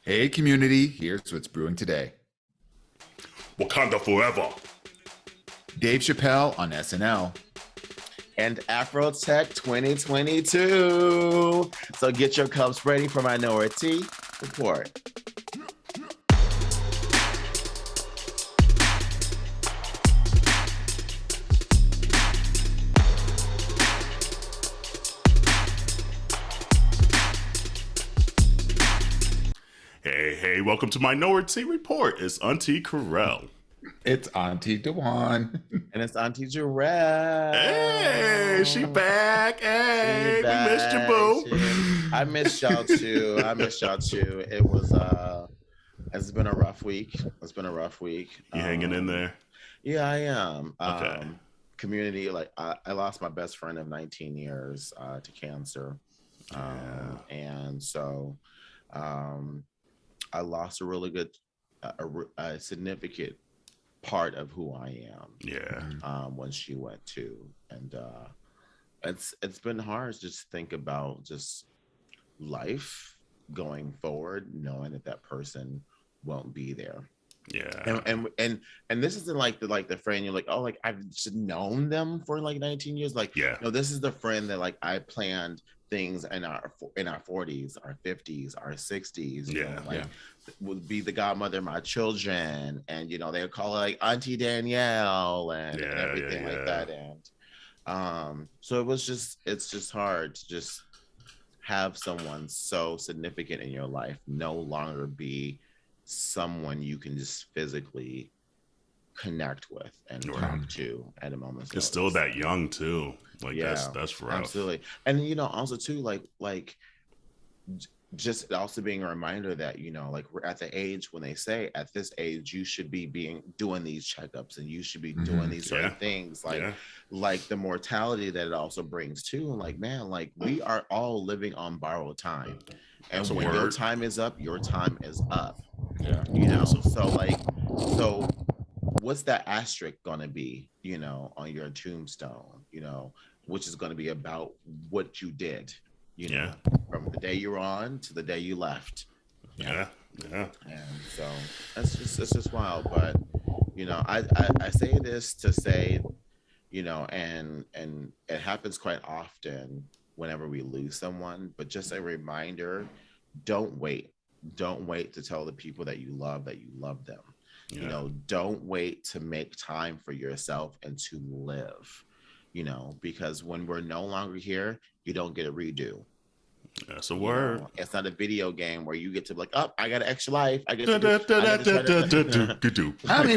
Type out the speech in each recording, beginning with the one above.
Hey, community, here's what's brewing today. Wakanda Forever. Dave Chappelle on SNL. And AfroTech 2022. So get your cups ready for Minority Report. Hey, welcome to Minority Report. It's Auntie Carell. It's Auntie Dewan. And it's Auntie Jarrell. Hey, she back. Hey, we missed you, boo. I missed y'all too. It was it's been a rough week. You hanging in there? Yeah, I am. Okay. Community, like I lost my best friend of 19 years to cancer. And so I lost a really good, a significant part of who I am. Yeah. When she went too, and it's been hard to just think about just life going forward, knowing that person won't be there. Yeah. And this isn't like the friend you're like, oh, like I've just known them for like 19 years. Like, yeah. No, this is the friend that like I planned things in our 40s, our 50s, our 60s. Would be the godmother of my children, and they would call her like Auntie Danielle and everything like that. And so it's just hard to just have someone so significant in your life no longer be someone you can just physically connect with and talk to at a moment's notice. It's still that young too. Like that's rough. Absolutely. And also too, like just also being a reminder that like we're at the age when they say at this age you should be doing these checkups and you should be doing these certain things, like the mortality that it also brings too. And like, man, like we are all living on borrowed time, and when your time is up, your time is up. So what's that asterisk gonna be on your tombstone, which is going to be about what you did, from the day you're on to the day you left. Yeah. And so it's just wild. But I say this to say, and it happens quite often whenever we lose someone. But just a reminder: don't wait to tell the people that you love them. Don't wait to make time for yourself and to live. Because when we're no longer here, you don't get a redo. That's a word. It's not a video game where you get to be like, oh, I got an extra life. I mean,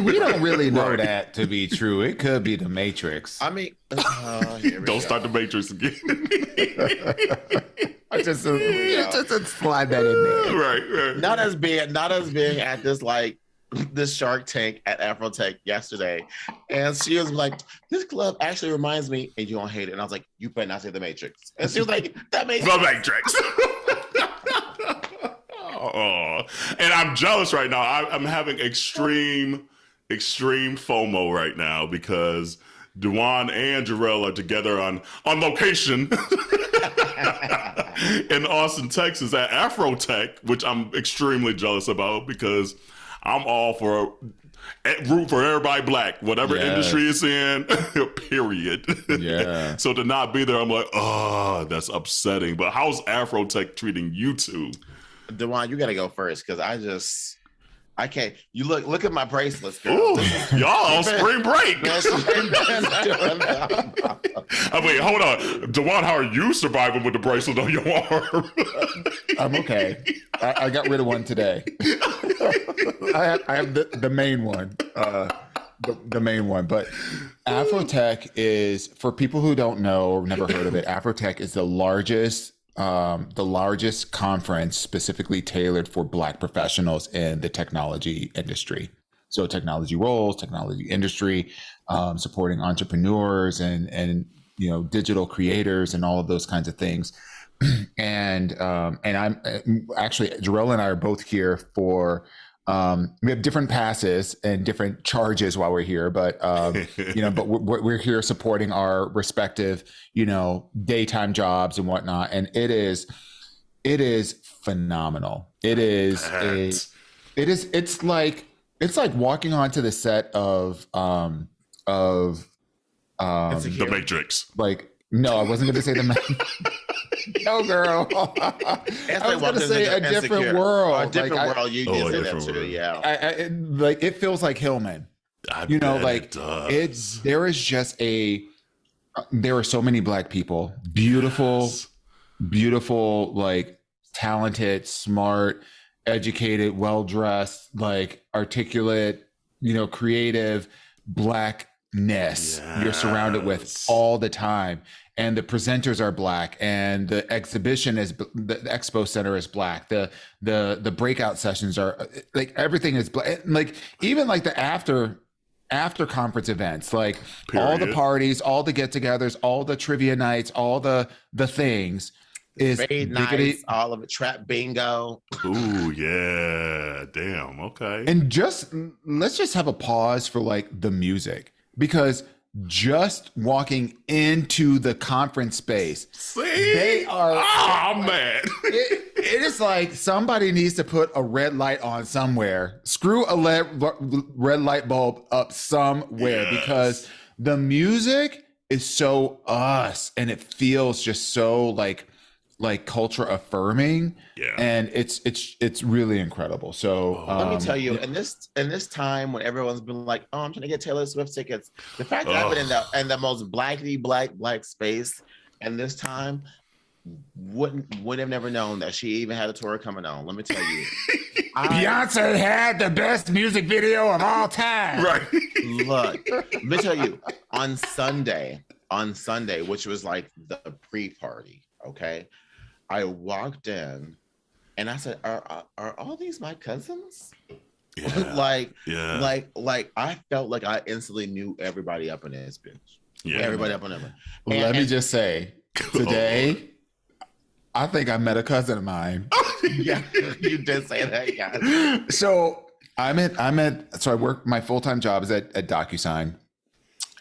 we don't really know that to be true. It could be the Matrix. I mean, don't start the Matrix again. just slide that in there. Right. Not as being at this like this Shark Tank at AfroTech yesterday, and she was like, "This club actually reminds me," and you don't hate it. And I was like, "You better not say the Matrix." And she was like, "That makes the Matrix." And I'm jealous right now. I'm having extreme FOMO right now because Dewan and Jarrell are together on location in Austin, Texas at AfroTech, which I'm extremely jealous about because I'm all for root for everybody black, whatever industry it's in, period. Yeah. So to not be there, I'm like, oh, that's upsetting. But how's AfroTech treating you two? Dewan, you got to go first because I can't. You look at my bracelets, girl. Ooh, y'all on spring break. Wait, hold on. Dewan, how are you surviving with the bracelet on your arm? I'm okay. I got rid of one today. I have the main one. The main one. But AfroTech is, for people who don't know or never heard of it, AfroTech is the largest conference specifically tailored for Black professionals in the technology industry. So technology roles, technology industry, supporting entrepreneurs and digital creators and all of those kinds of things. And I'm actually, Jarrell and I are both here for, we have different passes and different charges while we're here, but, but we're here supporting our respective, daytime jobs and whatnot. And it is phenomenal. It's like walking onto the set of The Matrix. Like, no, I wasn't going to say no, girl. I was going to say a different world. A different world. You did say that too. Yeah. Like, it feels like Hillman. There are so many Black people, beautiful, like talented, smart, educated, well-dressed, like articulate, creative Blackness you're surrounded with all the time. And the presenters are Black, and the exhibition is the expo center is Black. The breakout sessions are like, everything is Black. Like, even like the after conference events, like all the parties, all the get-togethers, all the trivia nights, all the things is nights, all of it, trap bingo. Ooh, yeah. Damn. Okay. And let's just have a pause for like the music, because just walking into the conference space, they are, oh man, it is like somebody needs to put a red light on somewhere, screw a red light bulb up somewhere, because the music is so us, and it feels just so like culture affirming, and it's really incredible. So let me tell you, in this time when everyone's been like, oh, I'm trying to get Taylor Swift tickets, the fact that I've been in the most black space, and this time would have never known that she even had a tour coming on. Let me tell you, Beyonce had the best music video of all time. Right. Look, let me tell you, on Sunday, which was like the pre-party, okay, I walked in and I said, are all these my cousins? Yeah. like I felt like I instantly knew everybody up in this bitch. Yeah, everybody up in there. Let me just say, today, I think I met a cousin of mine. Yeah, you did say that, yeah. So so I work, my full-time job is at DocuSign.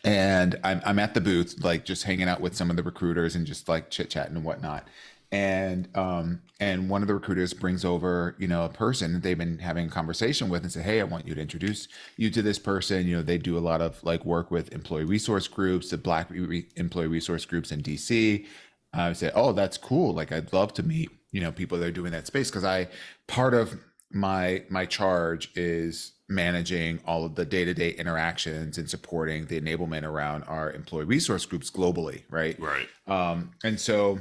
And I'm at the booth, like just hanging out with some of the recruiters and just like chit-chatting and whatnot. And one of the recruiters brings over, a person that they've been having a conversation with, and say, hey, I want you to introduce you to this person. They do a lot of like work with employee resource groups, the Black employee resource groups in DC. I said, oh, that's cool. Like, I'd love to meet, people that are doing that space. Cause part of my charge is managing all of the day-to-day interactions and supporting the enablement around our employee resource groups globally. Right. And so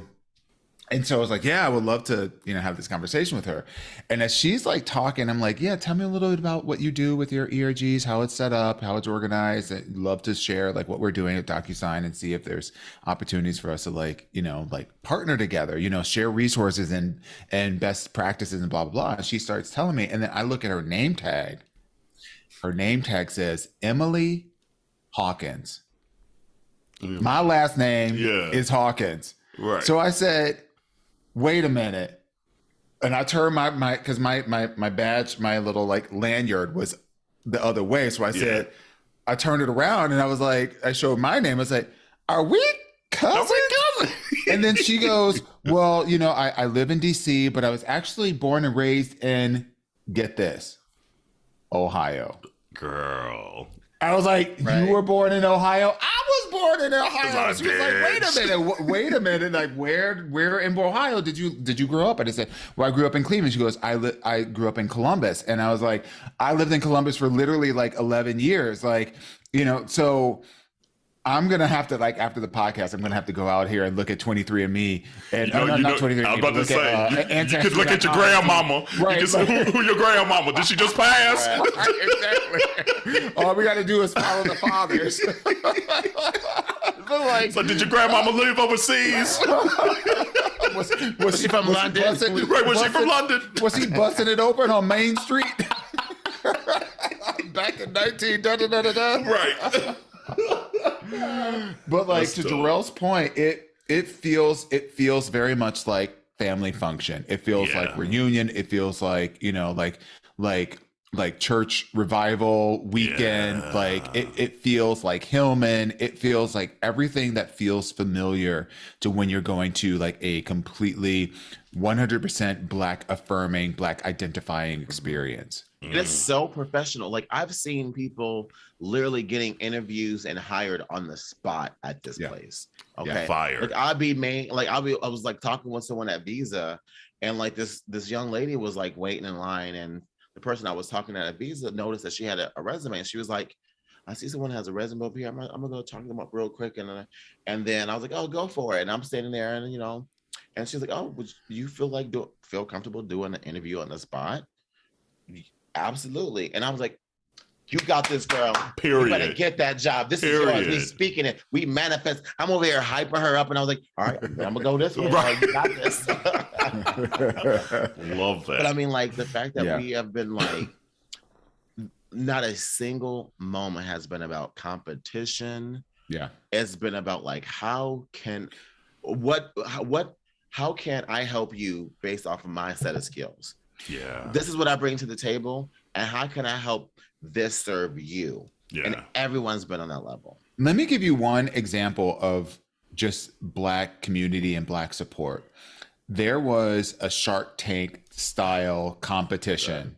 I was like, yeah, I would love to, have this conversation with her. And as she's like talking, I'm like, yeah, tell me a little bit about what you do with your ERGs, how it's set up, how it's organized. I'd love to share like what we're doing at DocuSign and see if there's opportunities for us to like partner together, share resources and best practices and blah, blah, blah. And she starts telling me, and then I look at her name tag. Her name tag says Emily Hawkins. My last name is Hawkins. Right. So I said, wait a minute. And I turned my because my badge, my little like lanyard was the other way. So I said, I turned it around and I was like, I showed my name. I was like, are we cousins? And then she goes, well, I live in DC, but I was actually born and raised in, get this, Ohio. Girl. I was like, you were born in Ohio? I was born in Ohio. She was like, wait a minute. Like, where in Ohio did you grow up? And I said, well, I grew up in Cleveland. She goes, I grew up in Columbus. And I was like, I lived in Columbus for literally like 11 years. Like, so I'm going to have to, like, after the podcast, I'm going to have to go out here and look at 23andMe. And not 23andMe. I was about to say, you could look at your grandmama. Right. You can say, who your grandmama? Did she just pass? Exactly. All we got to do is follow the fathers. So did your grandmama live overseas? Was she from London? Was she from London? Was he busting it open on Main Street? Back in 19 da-da-da-da-da. Right. But like, to Jarrell's point, it feels very much like family function. It feels like reunion. It feels like, like like church revival weekend. Yeah. Like it feels like Hillman. It feels like everything that feels familiar to when you're going to like a completely 100% Black affirming, Black identifying experience. It's so professional. Like I've seen people literally getting interviews and hired on the spot at this place. Okay. Yeah, fired. Like I was like talking with someone at Visa, and like this young lady was like waiting in line, and the person I was talking to at Visa noticed that she had a resume, and she was like, I see someone has a resume up here. I'm gonna go talk to them up real quick. And then I was like, oh, go for it. And I'm standing there, and and she's like, oh, would you feel comfortable doing an interview on the spot? Absolutely. And I was like, you got this, girl. Period. You better get that job. This is yours. We speaking it. We manifest. I'm over here hyping her up, and I was like, all right, I'm gonna go this way. Right. You got this. Love that. But I mean, like the fact that we have been like, not a single moment has been about competition. Yeah. It's been about like, how can I help you based off of my set of skills? Yeah. This is what I bring to the table, and how can I help this serve you? Yeah. And everyone's been on that level. Let me give you one example of just Black community and Black support. There was a Shark Tank style competition.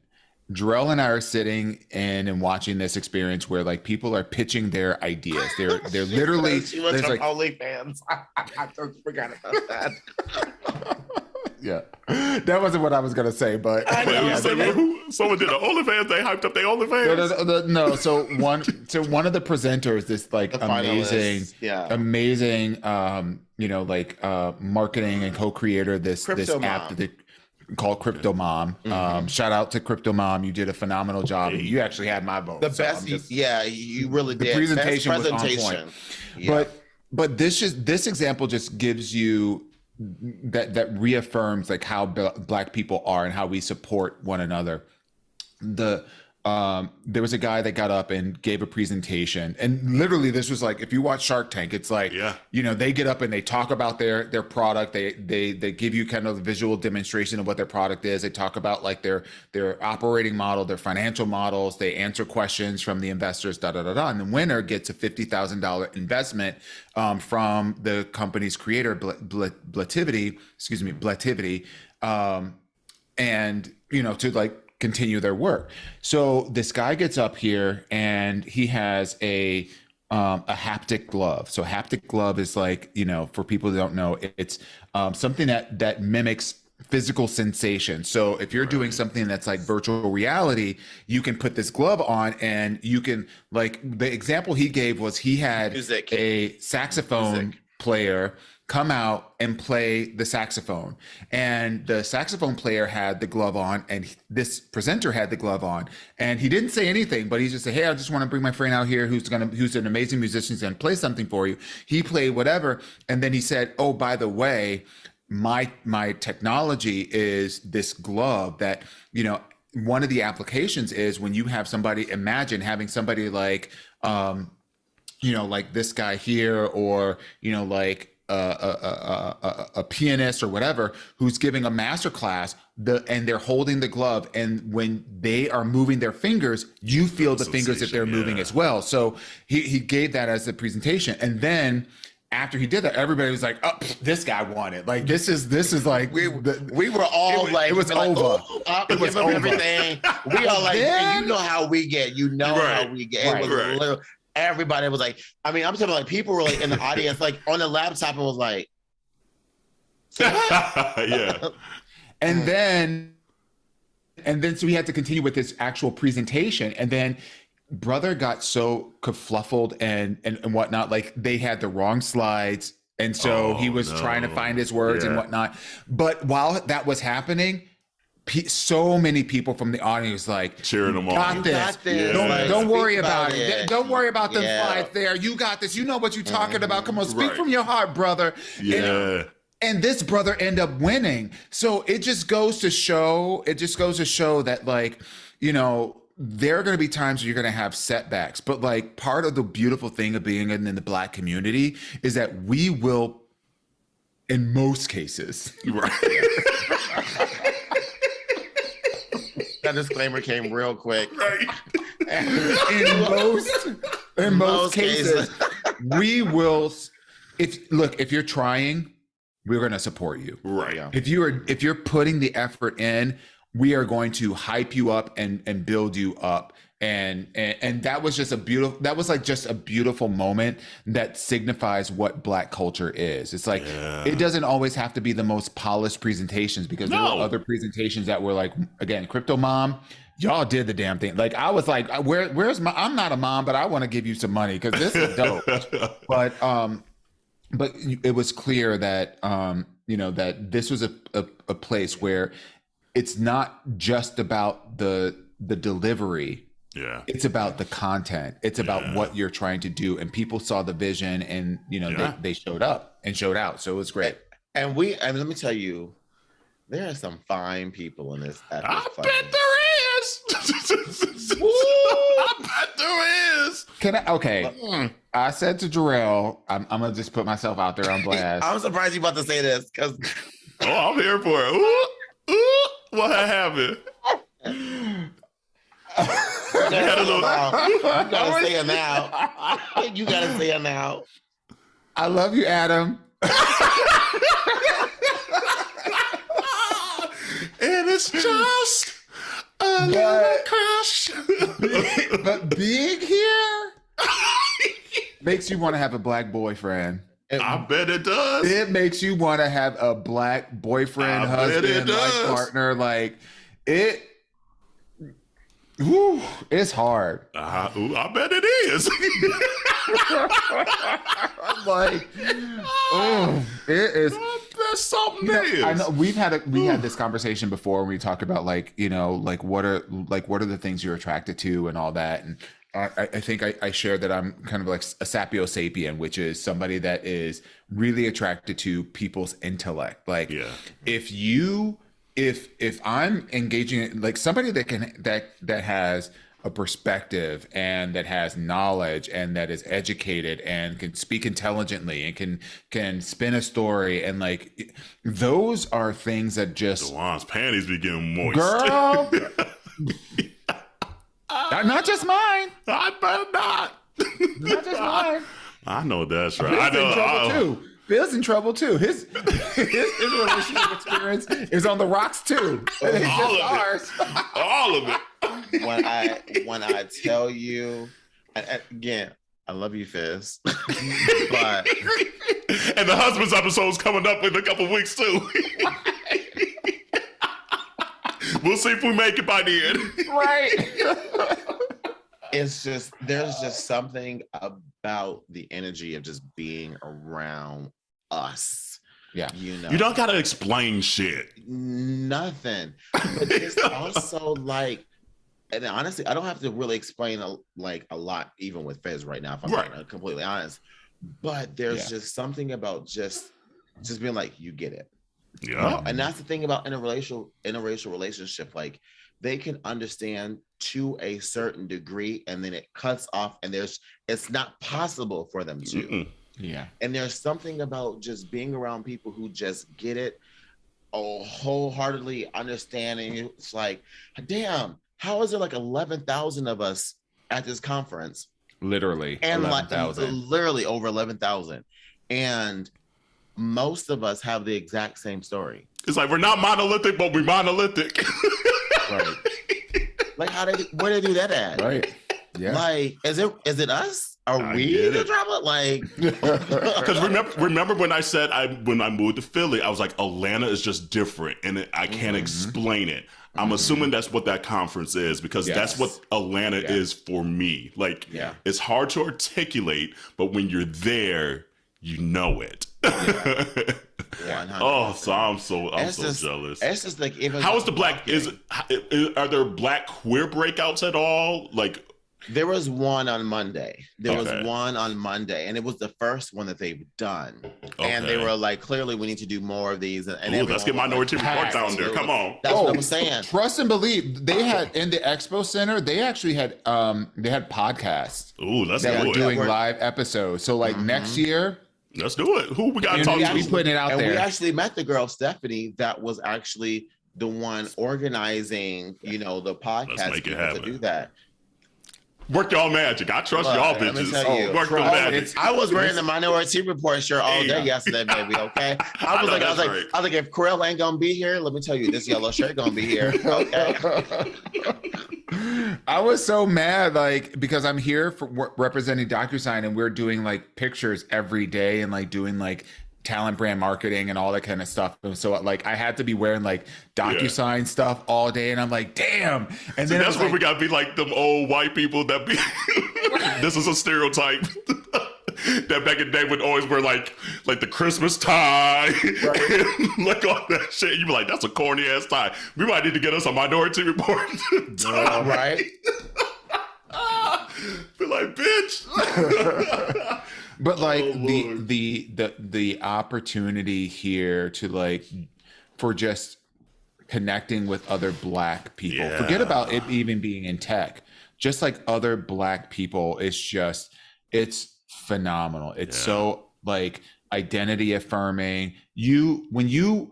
Jarrell and I are sitting in and watching this experience where like people are pitching their ideas. They're literally. She was from like, OnlyFans. I forgot about that. Yeah, that wasn't what I was gonna say, but someone did an OnlyFans. They hyped up their OnlyFans. No. So one of the presenters, this like amazing, marketing and co-creator this app that they call Crypto Mom. Shout out to Crypto Mom. You did a phenomenal job. Hey. You actually had my vote. The best. You really did. The presentation was on point. Yeah. But this example just gives you. That reaffirms like how Black people are and how we support one another. There was a guy that got up and gave a presentation, and literally this was like, if you watch Shark Tank, it's like, they get up and they talk about their product. They give you kind of a visual demonstration of what their product is. They talk about like their operating model, their financial models. They answer questions from the investors, and the winner gets a $50,000 investment from the company's creator, Blativity, and to like continue their work. So this guy gets up here and he has a haptic glove. So haptic glove is like, for people that don't know, it's something that mimics physical sensation. So if you're doing something that's like virtual reality, you can put this glove on and you can, like, the example he gave was he had a saxophone player come out and play the saxophone, and the saxophone player had the glove on, and this presenter had the glove on, and he didn't say anything, but he just said, hey, I just want to bring my friend out here who's an amazing musician, who's going to play something for you. He played whatever, and then he said, oh, by the way, my technology is this glove that, one of the applications is when you have somebody, imagine having somebody like like this guy here, or like a pianist or whatever, who's giving a master class, and they're holding the glove, and when they are moving their fingers, you feel the fingers that they're moving as well. So he gave that as a presentation, and then after he did that, everybody was like, "Oh, this guy won it! Like this is like we were all like, it was over. It was over. Everything. We all like, you know how we get. How we get. It was literally. Everybody was like, I mean, I'm talking like people were like in the audience, like on the laptop, and was like, yeah. And then so we had to continue with this actual presentation, and then brother got so kerfluffled and whatnot, like they had the wrong slides, and so he was trying to find his words and whatnot. But while that was happening, so many people from the audience like cheering them on. Got this. Don't worry about it. Don't worry about them slides there. You got this. You know what you're talking about. Come on, speak from your heart, brother. Yeah. And this brother ended up winning. So it just goes to show. That, like, there are going to be times where you're going to have setbacks, but like part of the beautiful thing of being in the Black community is that we will, in most cases, That disclaimer came real quick. Right. In most cases, we will. If you're trying, we're going to support you. Right. Yeah. If you're putting the effort in, we are going to hype you up and build you up. And that was just a beautiful moment that signifies what Black culture is. It's like, it doesn't always have to be the most polished presentations, because there were other presentations that were like, again, Crypto Mom, y'all did the damn thing. Like, I was like, where's my, I'm not a mom, but I want to give you some money because this is dope. But it was clear that, that this was a place where it's not just about the delivery. Yeah. It's about the content. It's about what you're trying to do. And people saw the vision, and, they showed up and showed out. So it was great. And let me tell you, there are some fine people in this. I bet there is. I bet there is. Okay. I said to Jarrell, I'm going to just put myself out there on blast. I'm surprised you about to say this, because. Oh, I'm here for it. Ooh, what happened? You gotta say it now. You gotta say it now. I love you, Adam. And it's just a little crush. But being here makes you want to have a Black boyfriend. I bet it does. It makes you want to have a Black boyfriend, husband, life partner. Like, it. Whew, it's hard. I bet it is. I'm like, it is. That's something is. I know we had this conversation before when we talked about what are the things you're attracted to and all that. And I think I shared that I'm kind of like a sapiosapien, which is somebody that is really attracted to people's intellect. Like, if I'm engaging like somebody that has a perspective and that has knowledge and that is educated and can speak intelligently and can spin a story, and like, those are things that just Dewan's panties be getting moist. Girl. Not just mine. I better not. Not just mine. I know that's right. I know. Bill's in trouble too. His relationship experience is on the rocks too. All of it. When I tell you, again, I love you, Fizz. But and the husband's episode's coming up in a couple weeks too. We'll see if we make it by the end. Right. It's just, there's just something about the energy of just being around us. Yeah. You don't got to explain shit. Nothing. But it's also like, and honestly, I don't have to really explain a lot, even with Fez right now, if I'm being completely honest. But there's just something about just being like, you get it. Yeah. And that's the thing about interracial relationship. Like, they can understand to a certain degree, and then it cuts off, and it's not possible for them to. Mm-mm. Yeah. And there's something about just being around people who just get it, wholeheartly understanding. It's like, damn, how is there like 11,000 of us at this conference? Literally. And 11,000. literally over 11,000. And most of us have the exact same story. It's like, we're not monolithic, but we're monolithic. Right. Like, where they do that at? Right. Yeah. Like, is it us? Are we the drama? Like, because remember when I said when I moved to Philly, I was like, Atlanta is just different, and I can't explain it. I'm assuming that's what that conference is, because that's what Atlanta is for me. Like, it's hard to articulate, but when you're there, you know it. Oh, so I'm so jealous. It's just like, how is the Black? Are there Black queer breakouts at all? Like, there was one on Monday. And it was the first one that they've done. Okay. And they were like, clearly, we need to do more of these. And let's get Minority Report down there. Come on. That's what I'm saying. Trust and believe. They had in the Expo Center. They actually had podcasts. Ooh, let's that do were it. doing live episodes. So like next year. Let's do it. Who we got to talk to? Be putting it out there. We actually met the girl, Stephanie, that was actually the one organizing, you know, the podcast to do that. Work y'all magic. I trust y'all bitches. Let me tell you, work the magic. I was wearing the Minority Report shirt all day yesterday, baby. Okay, I was like, if Corell ain't gonna be here, let me tell you, this yellow shirt gonna be here. Okay. I was so mad, like, because I'm here for representing DocuSign, and we're doing like pictures every day and like doing like talent brand marketing and all that kind of stuff. And so like I had to be wearing like DocuSign stuff all day, and I'm like, damn. And then that's where we gotta be like them old white people that be this is a stereotype. That back in the day would always wear like the Christmas tie, and like all that shit. You be like, that's a corny ass tie. We might need to get us a Minority Report tie. Right? Be like, bitch. But like the opportunity here to like for just connecting with other Black people. Yeah. Forget about it even being in tech. Just like other Black people, it's phenomenal. It's so like identity affirming. When you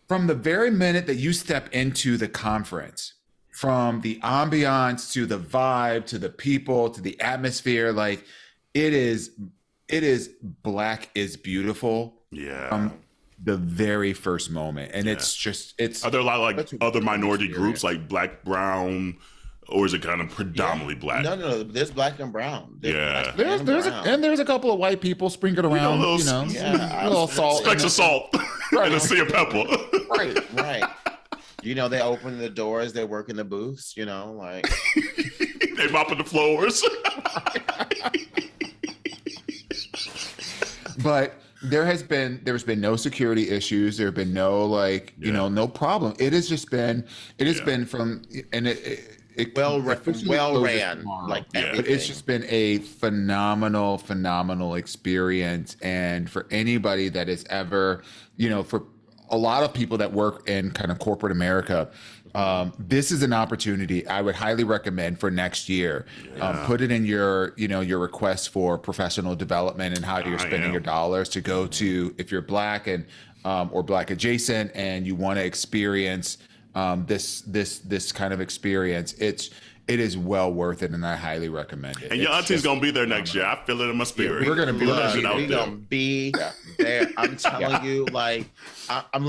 from the very minute that you step into the conference, from the ambiance to the vibe to the people to the atmosphere, like it is Black is beautiful. Yeah. From the very first moment. And it's are there a lot of like other minority groups like Black, brown, or is it kind of predominantly Black? No, there's Black and brown. There's a couple of white people sprinkled around, a little salt. Specks of salt and a sea of pepper. Right. You know, they open the doors, they work in the booths, you know, like they mopping the floors. But there's been no security issues. There have been no no problem. It has just been from, and it well ran like everything. But it's just been a phenomenal experience. And for anybody that is ever, for a lot of people that work in kind of corporate America, this is an opportunity I would highly recommend for next year. Put it in your request for professional development and how you're spending your dollars to go to, if you're Black and or Black adjacent and you want to experience this kind of experience. It is well worth it, and I highly recommend it. And your auntie's gonna be there next year. I feel it in my spirit. We're gonna be there. I'm telling you, like, I'm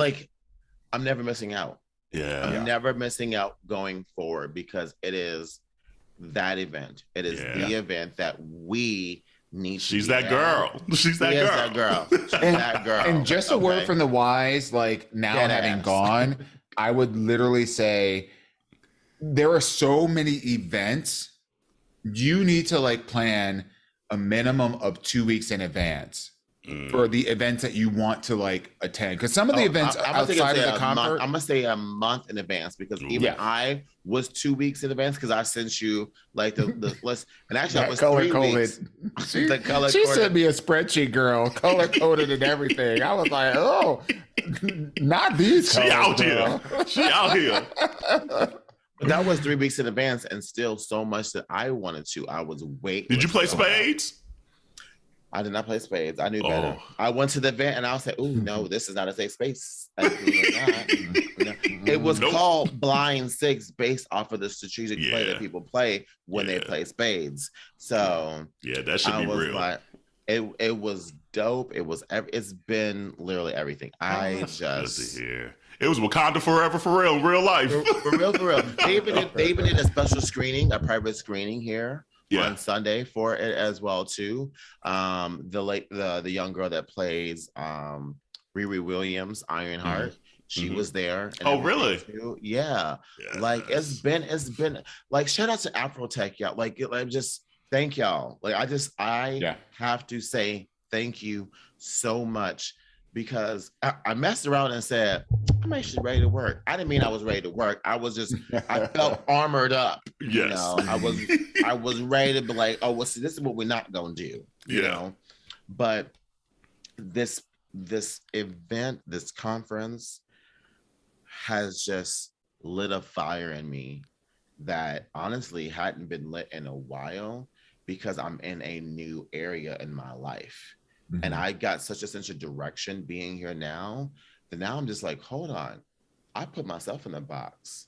never missing out. I'm never missing out going forward, because it is that event. It is the event that we need. She's that girl. She's that girl. She's that girl. And just a word from the wise, like now having gone, I would literally say there are so many events. You need to like plan a minimum of 2 weeks in advance for the events that you want to like attend. Because some of the events outside of the conference, I'm gonna say a month in advance, because even I was 2 weeks in advance, because I sent you like the list, and actually I was 3 weeks. She sent me a spreadsheet, girl, color coded and everything. I was like, oh, not these. She out here. She out here. But that was 3 weeks in advance, and still so much that I wanted to. I was waiting. Did you play spades? I did not play spades. I knew better. I went to the event and I was like, "Oh no, this is not a safe space." It was called Blind Six, based off of the strategic play that people play when they play spades. So that should be real. Like, it was dope. It's been literally everything. I just. It was Wakanda Forever for real, in real life. For real. They even did a special screening, a private screening here on Sunday for it as well too. The young girl that plays Riri Williams, Ironheart, she was there. Oh, really? Yeah. Like it's been like, shout out to AfroTech, y'all. Like just thank y'all. Like I have to say thank you so much, because I messed around and said, I'm actually ready to work. I didn't mean I was ready to work. I was just, I felt armored up. Yes. You know, I was ready to be like, oh, well, see, this is what we're not going to do, you know? But this event, this conference has just lit a fire in me that honestly hadn't been lit in a while, because I'm in a new area in my life. And I got such a sense of direction being here now, that now I'm just like, hold on, I put myself in the box.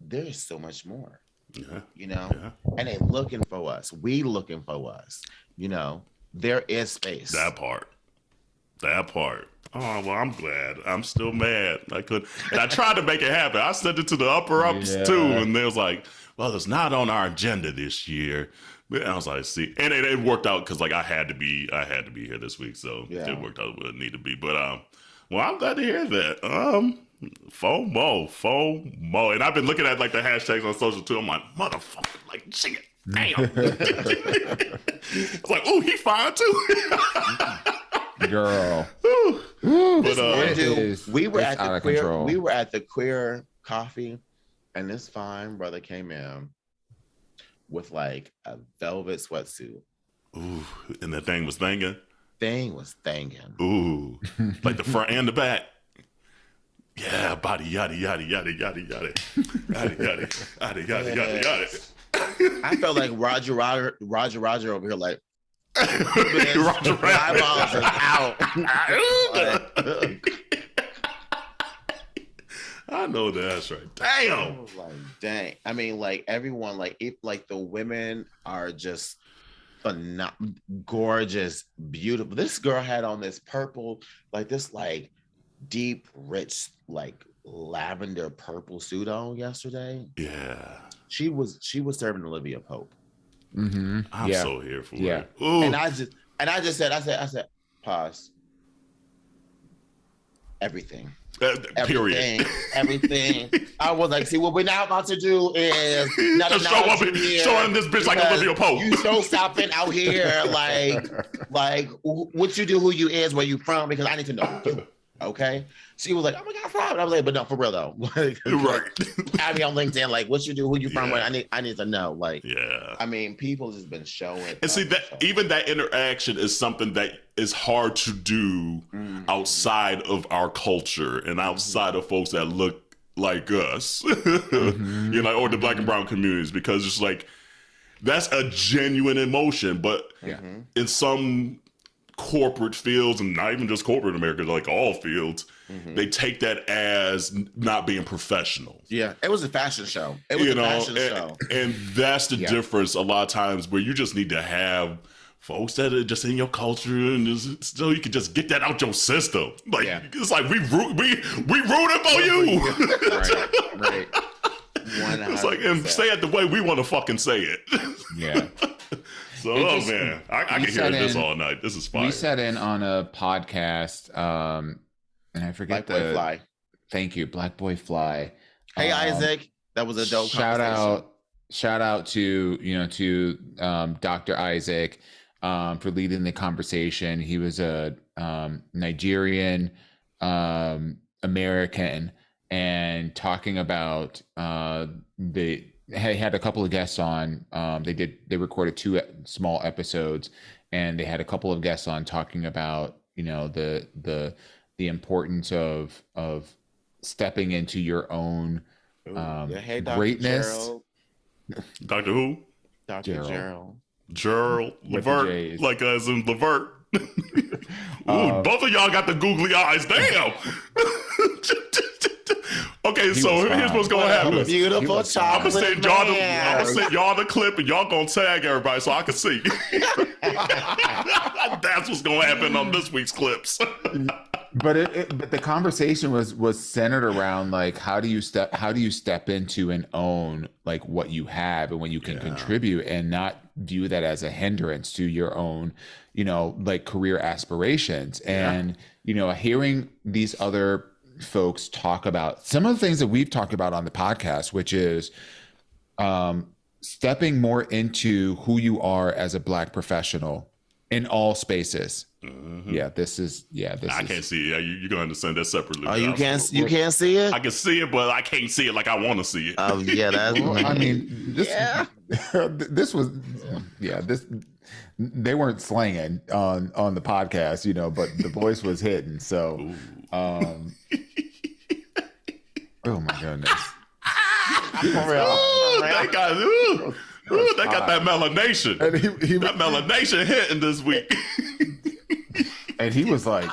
There's so much more. Yeah. You know, and they looking for us. We looking for us. You know, there is space. That part. Oh, well, I'm glad. I'm still mad. And I tried to make it happen. I sent it to the upper ups too, and they was like, well, it's not on our agenda this year. And I was like, see, and it worked out because like I had to be here this week, so it worked out what it needed to be. But well, I'm glad to hear that. FOMO, and I've been looking at like the hashtags on social too. I'm like, motherfucker, like shit, damn. It's like, ooh, he fine too. Girl. But we were at the queer coffee, and this fine brother came in with like a velvet sweatsuit. Ooh, and the thing was thangin'? Ooh, like the front and the back. Yeah, body yada yada yada yada yada yada yada yada yada yada. I felt like Roger over here, like Roger eyeballs are out. I know that's right. Damn. Like, dang. I mean, like everyone, like if like the women are just gorgeous, beautiful. This girl had on this purple, like this like deep, rich, like lavender purple suit on yesterday. Yeah. She was serving Olivia Pope. Mm-hmm. I'm so here for it. Ooh. And I just said, pause. Everything. Period. Everything. I was like, see, what we're now about to do is just showing this bitch like Olivia Pope. You so stopping out here, like what you do, who you is, where you from, because I need to know you. Okay. She was like, oh my God, from. I was like, but no, for real though. Like, right. I mean on LinkedIn, like what you do, who you from, where I need to know. Like, yeah. I mean, people just been showing. And see that even that interaction is something that is hard to do outside of our culture and outside of folks that look like us. You know, or the Black and brown communities, because it's like that's a genuine emotion, but in some corporate fields, and not even just corporate America, like all fields, they take that as not being professional. Yeah, it was a fashion show. It was fashion show. And that's the difference a lot of times, where you just need to have folks that are just in your culture, and just, so you can just get that out your system. Like it's like we rooting for you. Right. 100%. It's like, and say it the way we want to fucking say it. Yeah. So, man, I can hear this all night. This is fire. We sat in on a podcast, and I forget Black Boy Fly. Thank you, Black Boy Fly. Hey, Isaac, that was a dope conversation. Shout out to Dr. Isaac for leading the conversation. He was a Nigerian American, and talking about they had a couple of guests on. They recorded 2 small episodes, and they had a couple of guests on talking about the importance of stepping into your own greatness. Dr. Who? Dr. Gerald Levert, like as in Levert. Ooh, both of y'all got the googly eyes. Damn. Okay, so here's what's gonna happen. Beautiful child. I'm gonna send y'all the clip, and y'all gonna tag everybody so I can see. That's what's gonna happen on this week's clips. But the conversation was centered around like how do you step into and own like what you have and when you can contribute, and not view that as a hindrance to your own like career aspirations. And hearing these other folks talk about some of the things that we've talked about on the podcast, which is stepping more into who you are as a Black professional in all spaces. This is. I can't see it. You're going to send that separately. Oh, you can't see it? I can see it, but I can't see it like I want to see it. Oh, yeah, that's. I mean, this was. They weren't slanging on the podcast, but the voice was hitting. So, oh my goodness. That got that melanation. And that melanation hitting this week. And he was like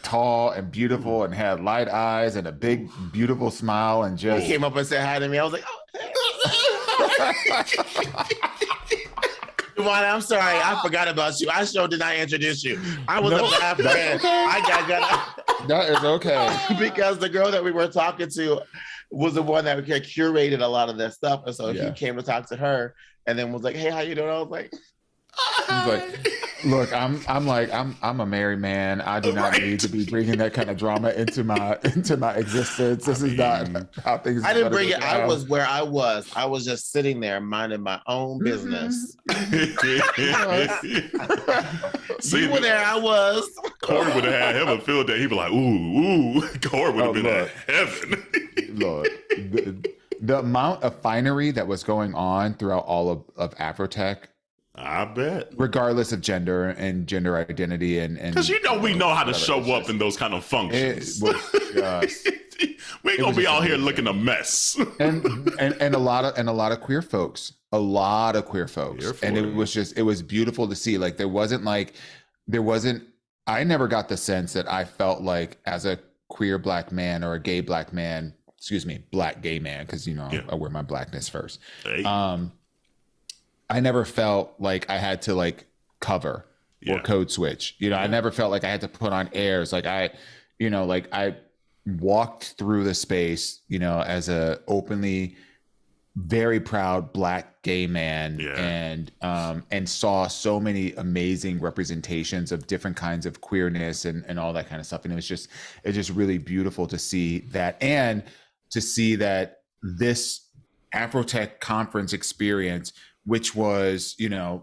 tall and beautiful and had light eyes and a big, beautiful smile and just he came up and said hi to me. I was like, oh, Juwan, I'm sorry, I forgot about you. I sure did not introduce you. I was a bad friend. I got that is okay. Because the girl that we were talking to was the one that curated a lot of that stuff. And so he came to talk to her and then was like, hey, how you doing? I was like, look, I'm a married man. I do not need to be bringing that kind of drama into my existence. This is not how things. I didn't bring it. I was where I was. I was just sitting there minding my own business. See, you were there. I was. Corey would have had him a field day. He'd be like, ooh. Corey would have been in heaven. Look, the amount of finery that was going on throughout all of AfroTech. I bet. Regardless of gender and gender identity and because we know how to show up in those kind of functions. We ain't gonna be out here looking a mess. and a lot of queer folks. And it was beautiful to see. Like there wasn't I never got the sense that I felt like as a queer black man or a gay black man, black gay man, because I wear my blackness first. Hey. I never felt like I had to like cover or code switch. I never felt like I had to put on airs. Like I walked through the space, as a openly very proud black gay man and saw so many amazing representations of different kinds of queerness and all that kind of stuff. And it's just really beautiful to see that, and to see that this AfroTech conference experience, which was,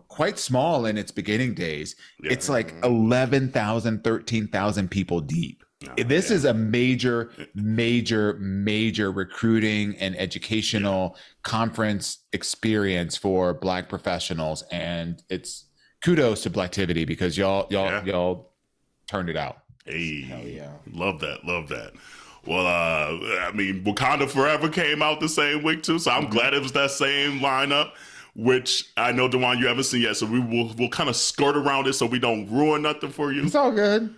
quite small in its beginning days. Yeah. It's like 11,000, 13,000 people deep. This is a major recruiting and educational conference experience for Black professionals. And it's kudos to Blacktivity because y'all turned it out. Hey, hell yeah. Love that. Well, Wakanda Forever came out the same week too. So I'm glad it was that same lineup, which I know, DeJuan, you haven't seen yet. So we'll kind of skirt around it so we don't ruin nothing for you. It's all good.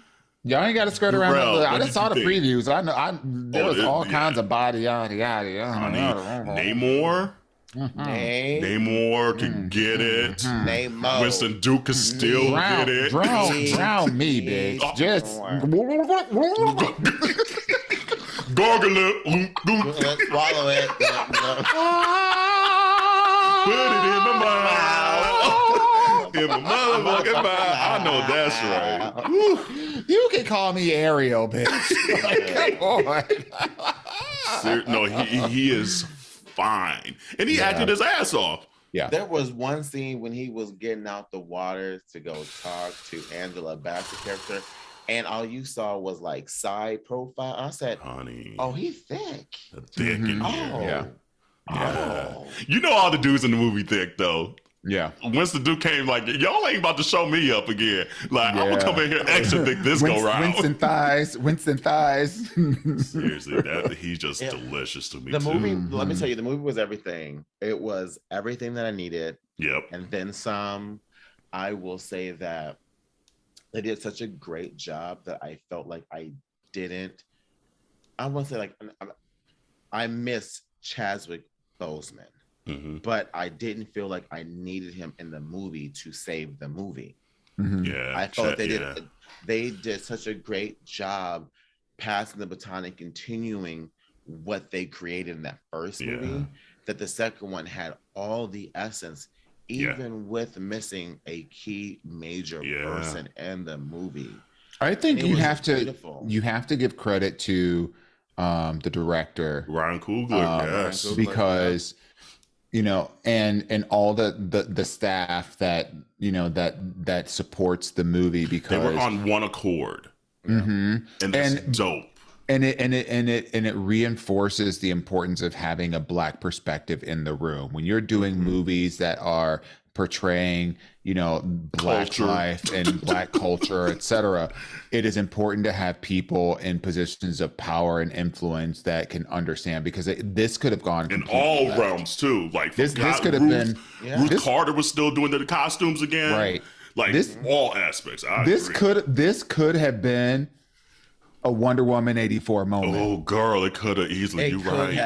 Y'all ain't got to skirt around it. I just saw the previews. I know there was all kinds of body yada. Namor. Namor can get it. Namor. Winston Duke can still get it. Drown me, bitch. Just gargle it. Swallow it. Put it in my mouth. In my motherfucking mouth. I know that's right. Woo. You can call me Ariel, bitch. Come on. No, he is fine. And he acted his ass off. Yeah. There was one scene when he was getting out the water to go talk to Angela Bassett's character, and all you saw was like side profile. I said, honey, oh, he's thick. Thick in here. Yeah. Oh. You know all the dudes in the movie thick though. Yeah. Winston Duke came like, y'all ain't about to show me up again. Like, I'm gonna come in here extra thick this go round. Winston thighs. Seriously, he's just delicious to me. The movie, let me tell you, the movie was everything. It was everything that I needed. Yep. And then some. I will say that they did such a great job that I felt like I want to say like I miss Chadwick Boseman. Mm-hmm. But I didn't feel like I needed him in the movie to save the movie. Mm-hmm. Yeah, I felt they did such a great job passing the baton and continuing what they created in that first movie, that the second one had all the essence, even with missing a key major person in the movie. I think you have to give credit to the director Ryan Coogler, because and all the staff that that supports the movie, because they were on one accord, and that's dope. And it reinforces the importance of having a Black perspective in the room when you're doing movies that are portraying Black culture. Life and Black culture, etc. It is important to have people in positions of power and influence that can understand, because this could have gone in all realms too. Like this could have been Ruth Carter was still doing the costumes again, right? Like all aspects. This could have been a Wonder Woman 84 moment. Oh, girl, it could have easily. You're right.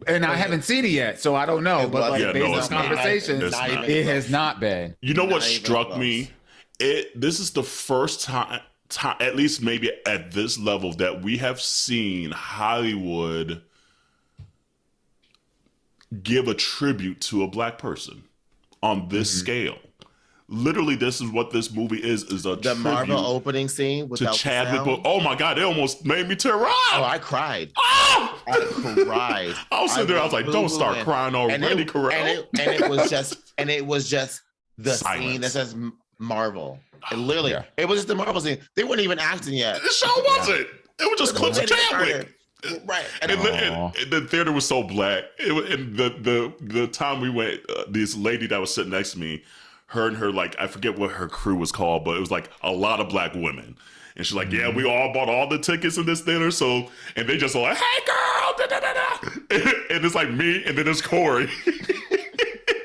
And I haven't seen it yet, so I don't know. But like based on conversations, it has not been. You know what struck me? This is the first time, at least maybe at this level, that we have seen Hollywood give a tribute to a Black person on this scale. Literally, this is what this movie is a the Marvel opening scene with Chadwick. Oh my God, it almost made me tear up. Oh, I cried. I cried. I was sitting there, I was like, don't start crying already, Carell. And it was just the Silence. scene that says Marvel. And literally, it was just the Marvel scene. They weren't even acting yet. The show wasn't. It was just clips of Chadwick. Right. And the theater was so black. And the time we went, this lady that was sitting next to me, her and her, like, I forget what her crew was called, but it was like a lot of Black women. And she's like, yeah, we all bought all the tickets in this dinner. So, and they just all like, hey girl, da, da, da, da. And it's like me, and then there's Corey.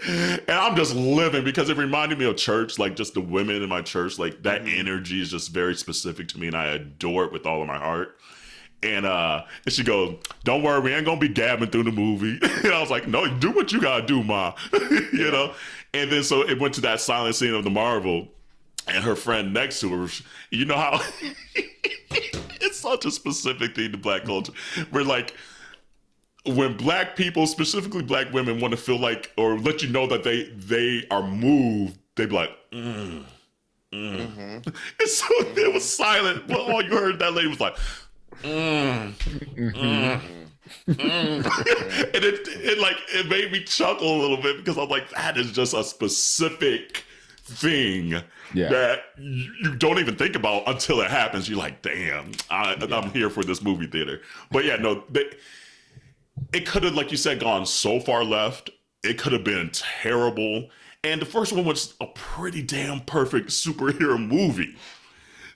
And I'm just living because it reminded me of church, like just the women in my church, like that energy is just very specific to me, and I adore it with all of my heart. And she goes, don't worry, we ain't gonna be gabbing through the movie. And I was like, no, do what you gotta do, Ma. You know? And then so it went to that silent scene of the Marvel, and her friend next to her, you know how it's such a specific thing to Black culture. Where like when Black people, specifically Black women, want to feel like or let you know that they are moved, they be like, And so it was silent, but all you heard that lady was like, and it made me chuckle a little bit because I'm like, that is just a specific thing that you don't even think about until it happens. You're like, damn, I'm here for this movie theater. But yeah, no, it could have, like you said, gone so far left. It could have been terrible. And the first one was a pretty damn perfect superhero movie.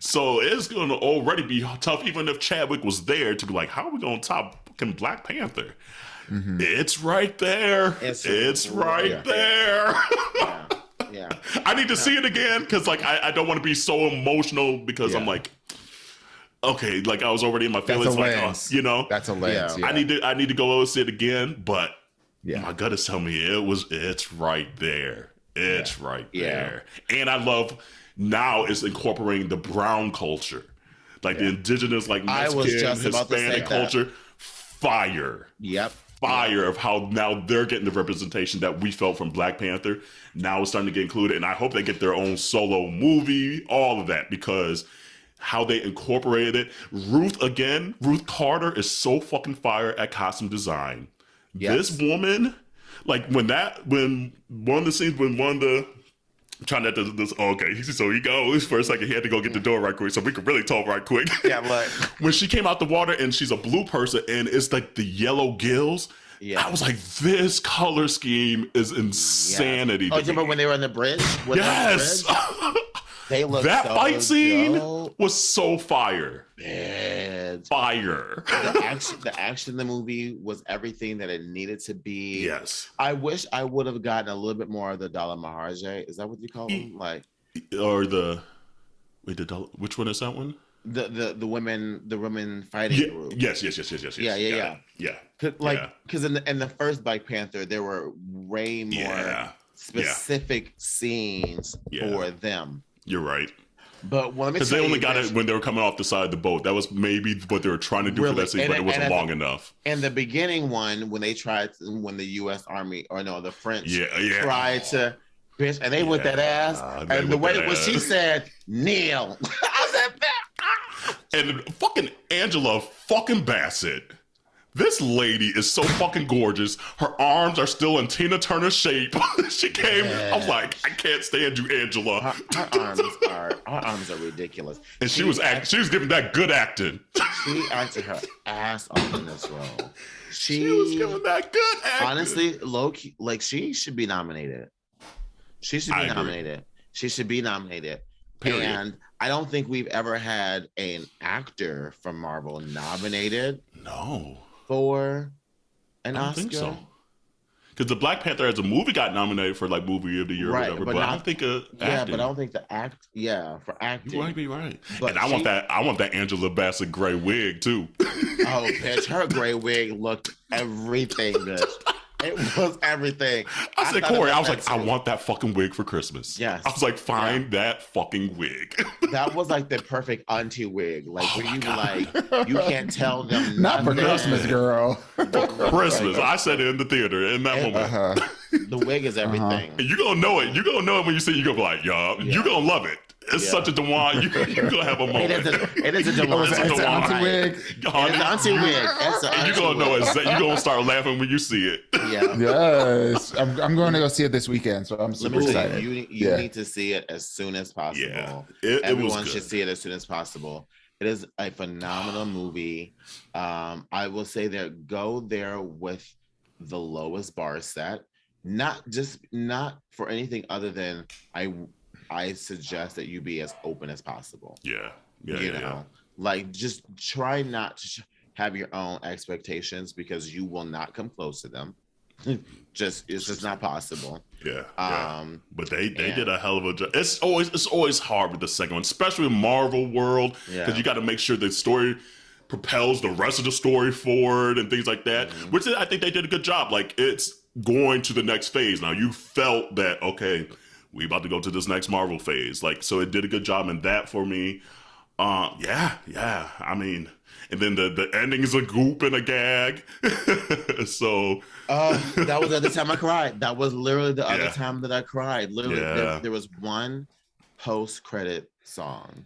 So it's going to already be tough, even if Chadwick was there, to be like, how are we going to top fucking Black Panther? It's right there. It's right there. Yeah. I need to see it again because, like, I don't want to be so emotional because I'm like, okay, like I was already in my feelings, like, you know, that's a lens. I need to go see it again, but my gut is telling me it's right there. It's right there, and I love. Now it's incorporating the brown culture, like the indigenous, like Mexican, Hispanic culture. Fire. Fire of how now they're getting the representation that we felt from Black Panther. Now it's starting to get included, and I hope they get their own solo movie, all of that, because how they incorporated it. Ruth Carter is so fucking fire at costume design. This woman, like when one of the scenes when one of the trying not to this. Okay, so he goes for a second. He had to go get the door right quick, so we could really talk right quick. But when she came out the water and she's a blue person and it's like the yellow gills. I was like, this color scheme is insanity. Oh, you remember when they were on the bridge? Yes. They looked that so fight scene dope. Was so fire. Man. Fire. The action in the movie was everything that it needed to be. Yes. I wish I would have gotten a little bit more of the Dala Maharajah. Is that what you call them? Like, or which one is that one? The women fighting group. Yes. Yeah. Because in the first Black Panther, there were way more specific scenes for them. You're right. But because they only got it when they were coming off the side of the boat. That was maybe what they were trying to do for that scene, but it wasn't long enough. And the beginning one, when the U.S. Army the French tried to bitch, and they went that ass, and the way when she said kneel, I said that. And fucking Angela fucking Bassett. This lady is so fucking gorgeous. Her arms are still in Tina Turner shape. She came. I was like, I can't stand you, Angela. Her arms are ridiculous. And she was giving that good acting. She acted her ass off in this role. She was giving that good acting. Honestly, low-key, like she should be nominated. She should be nominated. Period. And I don't think we've ever had an actor from Marvel nominated. No. For an Oscar. I don't think so. Because the Black Panther as a movie got nominated for like movie of the year or whatever, but I don't think but I don't think the act. Yeah, for acting. You might be right. But and I want that Angela Bassett gray wig too. Oh, bitch, her gray wig looked everything, bitch. It was everything. I said, Corey, I was like, I want that fucking wig for Christmas. Yes. I was like, find that fucking wig. That was like the perfect auntie wig. Like, where you like, you can't tell them. Not for Christmas, girl. For Christmas. I said it in the theater in that moment. The wig is everything. You're going to know it. You're going to know it when you see it. You're going to be like, y'all, you're going to love it. It's such a Dewan. You're going to have a moment. It is a Dewan. It's an auntie wig. It's an auntie wig. You're going to know it. You're going to start laughing when you see it. Yeah. Yes. I'm going to go see it this weekend, so I'm super excited. You need to see it as soon as possible. Yeah. Everyone should see it as soon as possible. It is a phenomenal movie. I will say that go there with the lowest bar set. Not for anything other than I suggest that you be as open as possible. Yeah. Like, just try not to have your own expectations, because you will not come close to them. It's just not possible. Yeah. But they did a hell of a job. It's always hard with the second one, especially in Marvel world, because you got to make sure the story propels the rest of the story forward and things like that. Which I think they did a good job. Like, it's going to the next phase now. You felt that, okay, we about to go to this next Marvel phase. Like, so it did a good job in that for me. Yeah. I mean, and then the ending is a goop and a gag. So that was the other time I cried. That was literally the other time that I cried. Literally, there was one post-credit song.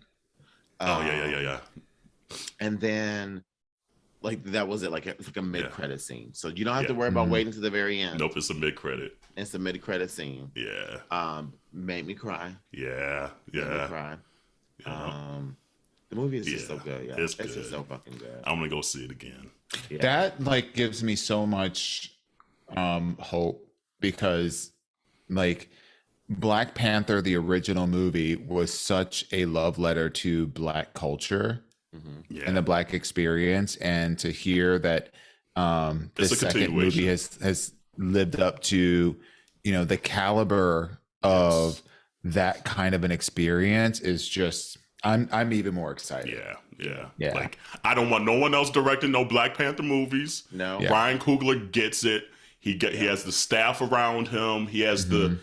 Yeah. And then, like, that was it. Like, it's like a mid-credit scene. So you don't have to worry about waiting to the very end. Nope, it's a mid-credit. It's a mid-credit scene. Yeah. Made me cry. Yeah. Made me cry. The movie is just so good. Yeah, it's just so fucking good. I'm gonna go see it again. Yeah. That like gives me so much hope, because like Black Panther, the original movie, was such a love letter to Black culture and the Black experience, and to hear that this second movie has lived up to, you know, the caliber of that kind of an experience is just, I'm even more excited. Yeah. Like, I don't want no one else directing no Black Panther movies. No. Ryan Coogler gets it. He has the staff around him. He has the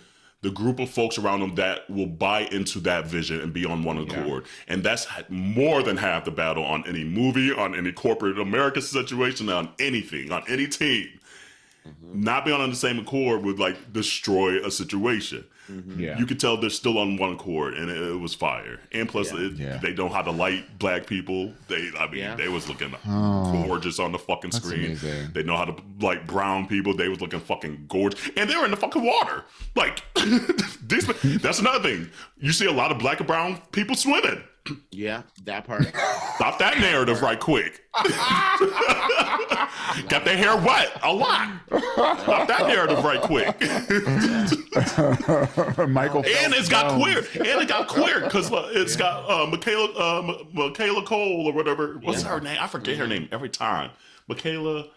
group of folks around him that will buy into that vision and be on one accord. And that's more than half the battle on any movie, on any corporate America situation, on anything, on any team. Not being on the same accord would like destroy a situation. You could tell they're still on one accord, and it was fire. And plus, they know how to light Black people. They was looking gorgeous on the fucking screen. Amazing. They know how to light brown people. They was looking fucking gorgeous, and they were in the fucking water. Like, that's another thing. You see a lot of Black and brown people swimming. Yeah, that part. Stop that narrative right quick. Got their hair wet a lot. Stop that narrative right quick. Michael and it's got queer. And it got queer because it's got Michaela Cole or whatever. What's her name? I forget her name every time. Michaela.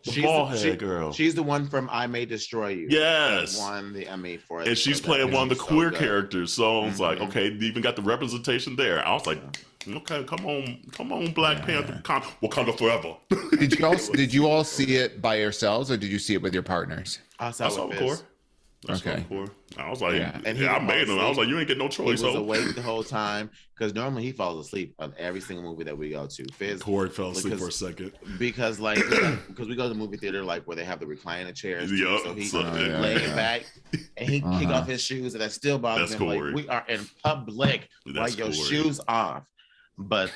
The bald-headed girl. She's the one from I May Destroy You. Yes. Won the Emmy for it. And she's playing one of the queer characters. So I was like, okay, they even got the representation there. I was like, okay, come on, Black Panther. Wakanda Forever. Did you all see it by yourselves, or did you see it with your partners? I saw it with Okay. I was like, I made him. I was like, you ain't get no choice. He was awake the whole time, because normally he falls asleep on every single movie that we go to. Fizz, Corey fell asleep for a second because we go to the movie theater like where they have the recliner chairs. So he laying back and he kick off his shoes, and that still bothers him. Like, we are in public, like your shoes off. But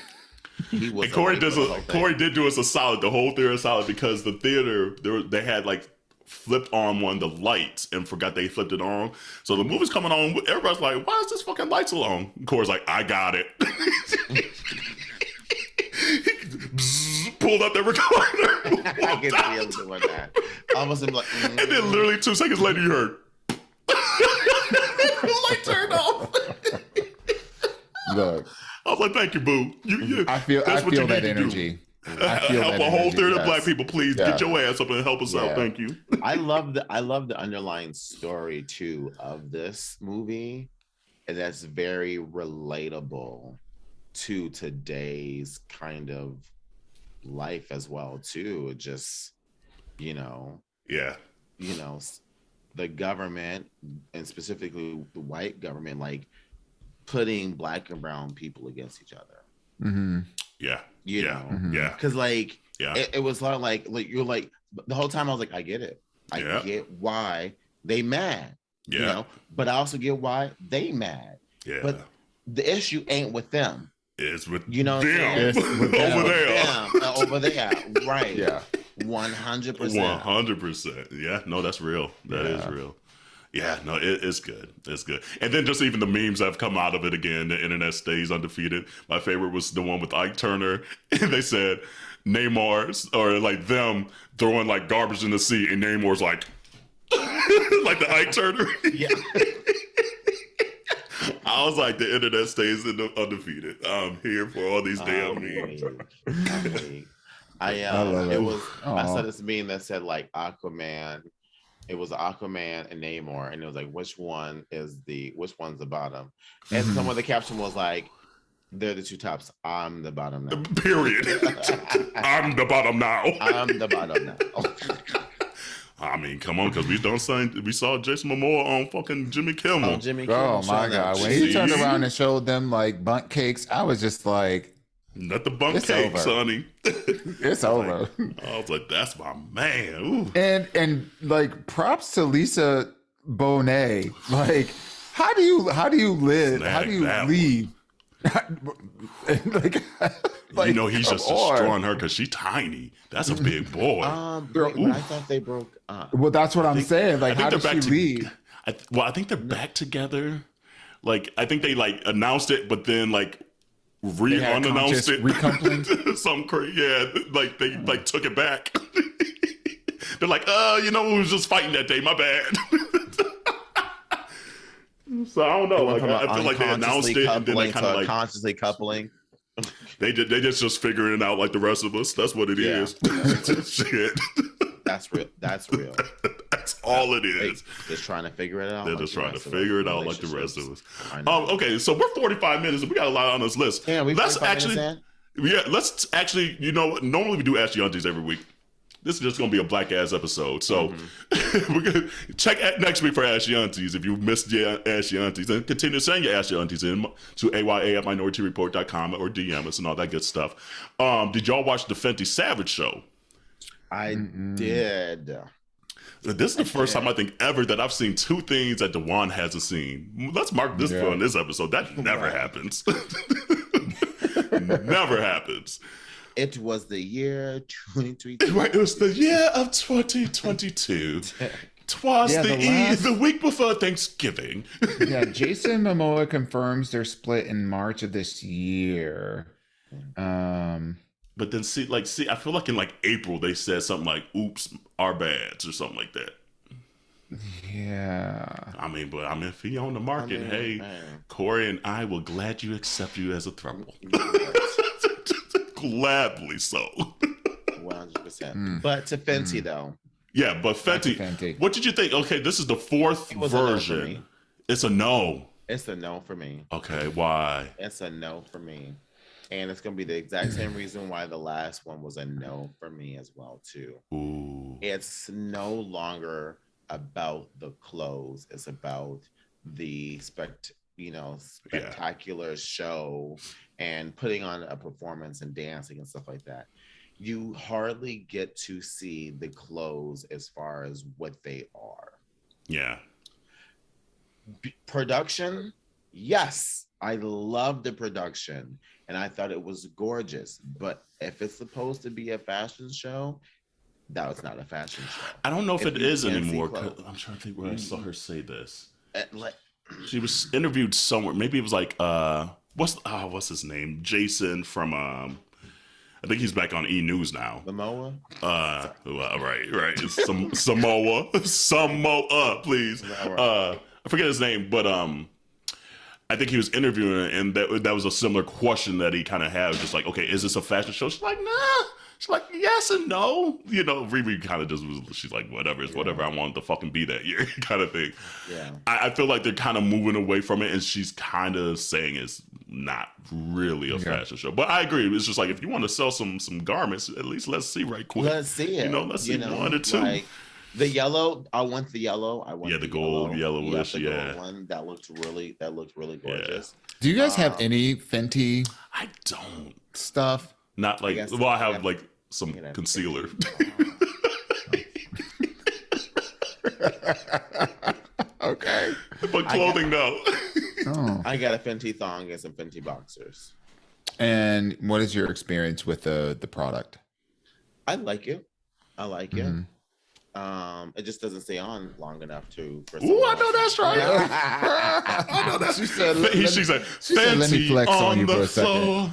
he was. And Corey did do us a solid. The whole theater solid, because the theater they had like flipped on one of the lights and forgot they flipped it on. So the movie's coming on. Everybody's like, why is this fucking lights alone? Corey's like, I got it. Pulled up the recliner. I can feel doing that. Almost like, and then literally 2 seconds later, you heard the light turned off. Look, I was like, thank you, boo. I feel that energy. Help a whole third of Black people, please. Get your ass up and help us out. Thank you. I love the underlying story too of this movie, and that's very relatable to today's kind of life as well too. Just the government, and specifically the white government, like putting Black and brown people against each other. Mm-hmm. Because it was like you're like the whole time I was like, I get it. I get why they mad. But I also get why they mad. But the issue ain't with them. It's with them. It's with over there. Right. 100%. 100%. Yeah, no, that's real. That is real. Yeah, no, it's good. It's good. And then just even the memes that have come out of it again, the internet stays undefeated. My favorite was the one with Ike Turner. And they said Neymar's, or like them throwing like garbage in the sea, and Neymar's like, like the Ike Turner. Yeah. I was like, the internet stays undefeated. I'm here for all these damn memes. I saw this meme that said like Aquaman. It was Aquaman and Namor, and it was like, which one's the bottom? And some of the caption was like, they're the two tops. I'm the bottom now. Period. I'm the bottom now. I'm the bottom now. I mean, come on, because we saw Jason Momoa on fucking Jimmy Kimmel. Oh my God. When he turned around and showed them like bundt cakes, I was just like, not the bundt cakes, honey. It's over. I was like, that's my man. Ooh. And like props to Lisa Bonet. Like, how do you live? Snag, how do you leave? like, he's just destroying her because she's tiny. That's a big boy. I thought they broke up. Well, that's what I'm saying. Like, how did she leave? I think they're back together. Like, I think they like announced it, but then like unannounced it. Recoupling? Something crazy. Yeah, like they like took it back. They're like, we was just fighting that day. My bad. So I don't know. Like, I feel like they announced it and then they kind of like consciously coupling. They just figuring it out like the rest of us. That's what it is. Shit. That's real. That's real. That's all it is. Just trying to figure it out. They're just trying to figure it out like the rest of us. Okay, so we're 45 minutes and we got a lot on this list. Yeah, let's actually, normally we do Ask Your Aunties every week. This is just going to be a black ass episode. So we're going to check next week for Ask Your Aunties if you missed your Ask Your Aunties. And continue to send your Ask Your Aunties in to aya@minoritetyreport.com or DM us and all that good stuff. Did y'all watch the Fenty Savage show? I did. This is the first time I think ever that I've seen two things that Dewan hasn't seen. Let's mark this on this episode. That never happens. Never happens. It was the year 2022. Right, it was the year of 2022. Twas the week before Thanksgiving. Yeah, Jason Momoa confirms their split in March of this year. But then I feel like in like April they said something like, "Oops, our bads" or something like that. Yeah. If he on the market, Corey and I will gladly accept you as a throuple. Gladly so. 100%. But to Fenty though. Yeah, but Fenty. What did you think? Okay, this is the fourth version. It's a no. It's a no for me. Okay, why? It's a no for me. And it's going to be the exact same reason why the last one was a no for me as well, too. Ooh. It's no longer about the clothes. It's about the spectacular show and putting on a performance and dancing and stuff like that. You hardly get to see the clothes as far as what they are. Yeah. Production, yes. I love the production and I thought it was gorgeous. But if it's supposed to be a fashion show, that was not a fashion show. I don't know if it is anymore. I'm trying to think where I saw her say this. She was interviewed somewhere. Maybe it was like what's his name? Jason from I think he's back on E! News now. Mamoa? Right. Samoa, please. I forget his name, but I think he was interviewing her, and that was a similar question that he kind of had, just like, okay, is this a fashion show? She's like, nah. She's like, yes and no. You know, Riri kind of just was, she's like, whatever, it's whatever I wanted to fucking be that year kind of thing. Yeah. I feel like they're kind of moving away from it, and she's kind of saying it's not really a fashion show. But I agree. It's just like, if you want to sell some garments, at least let's see right quick. Let's see it. You know, let's see one or two. Like, the yellow, I want the yellow. I want the gold, yellowish, gold one. That looked really gorgeous. Yeah. Do you guys have any Fenty? I don't stuff. Not like. Well, I have like some concealer. Okay. But clothing, no. I got a Fenty thong and some Fenty boxers. And what is your experience with the product? I like it. It just doesn't stay on long enough to. Ooh, I know that's right. I know that's. She said, "Let me flex on you for a second."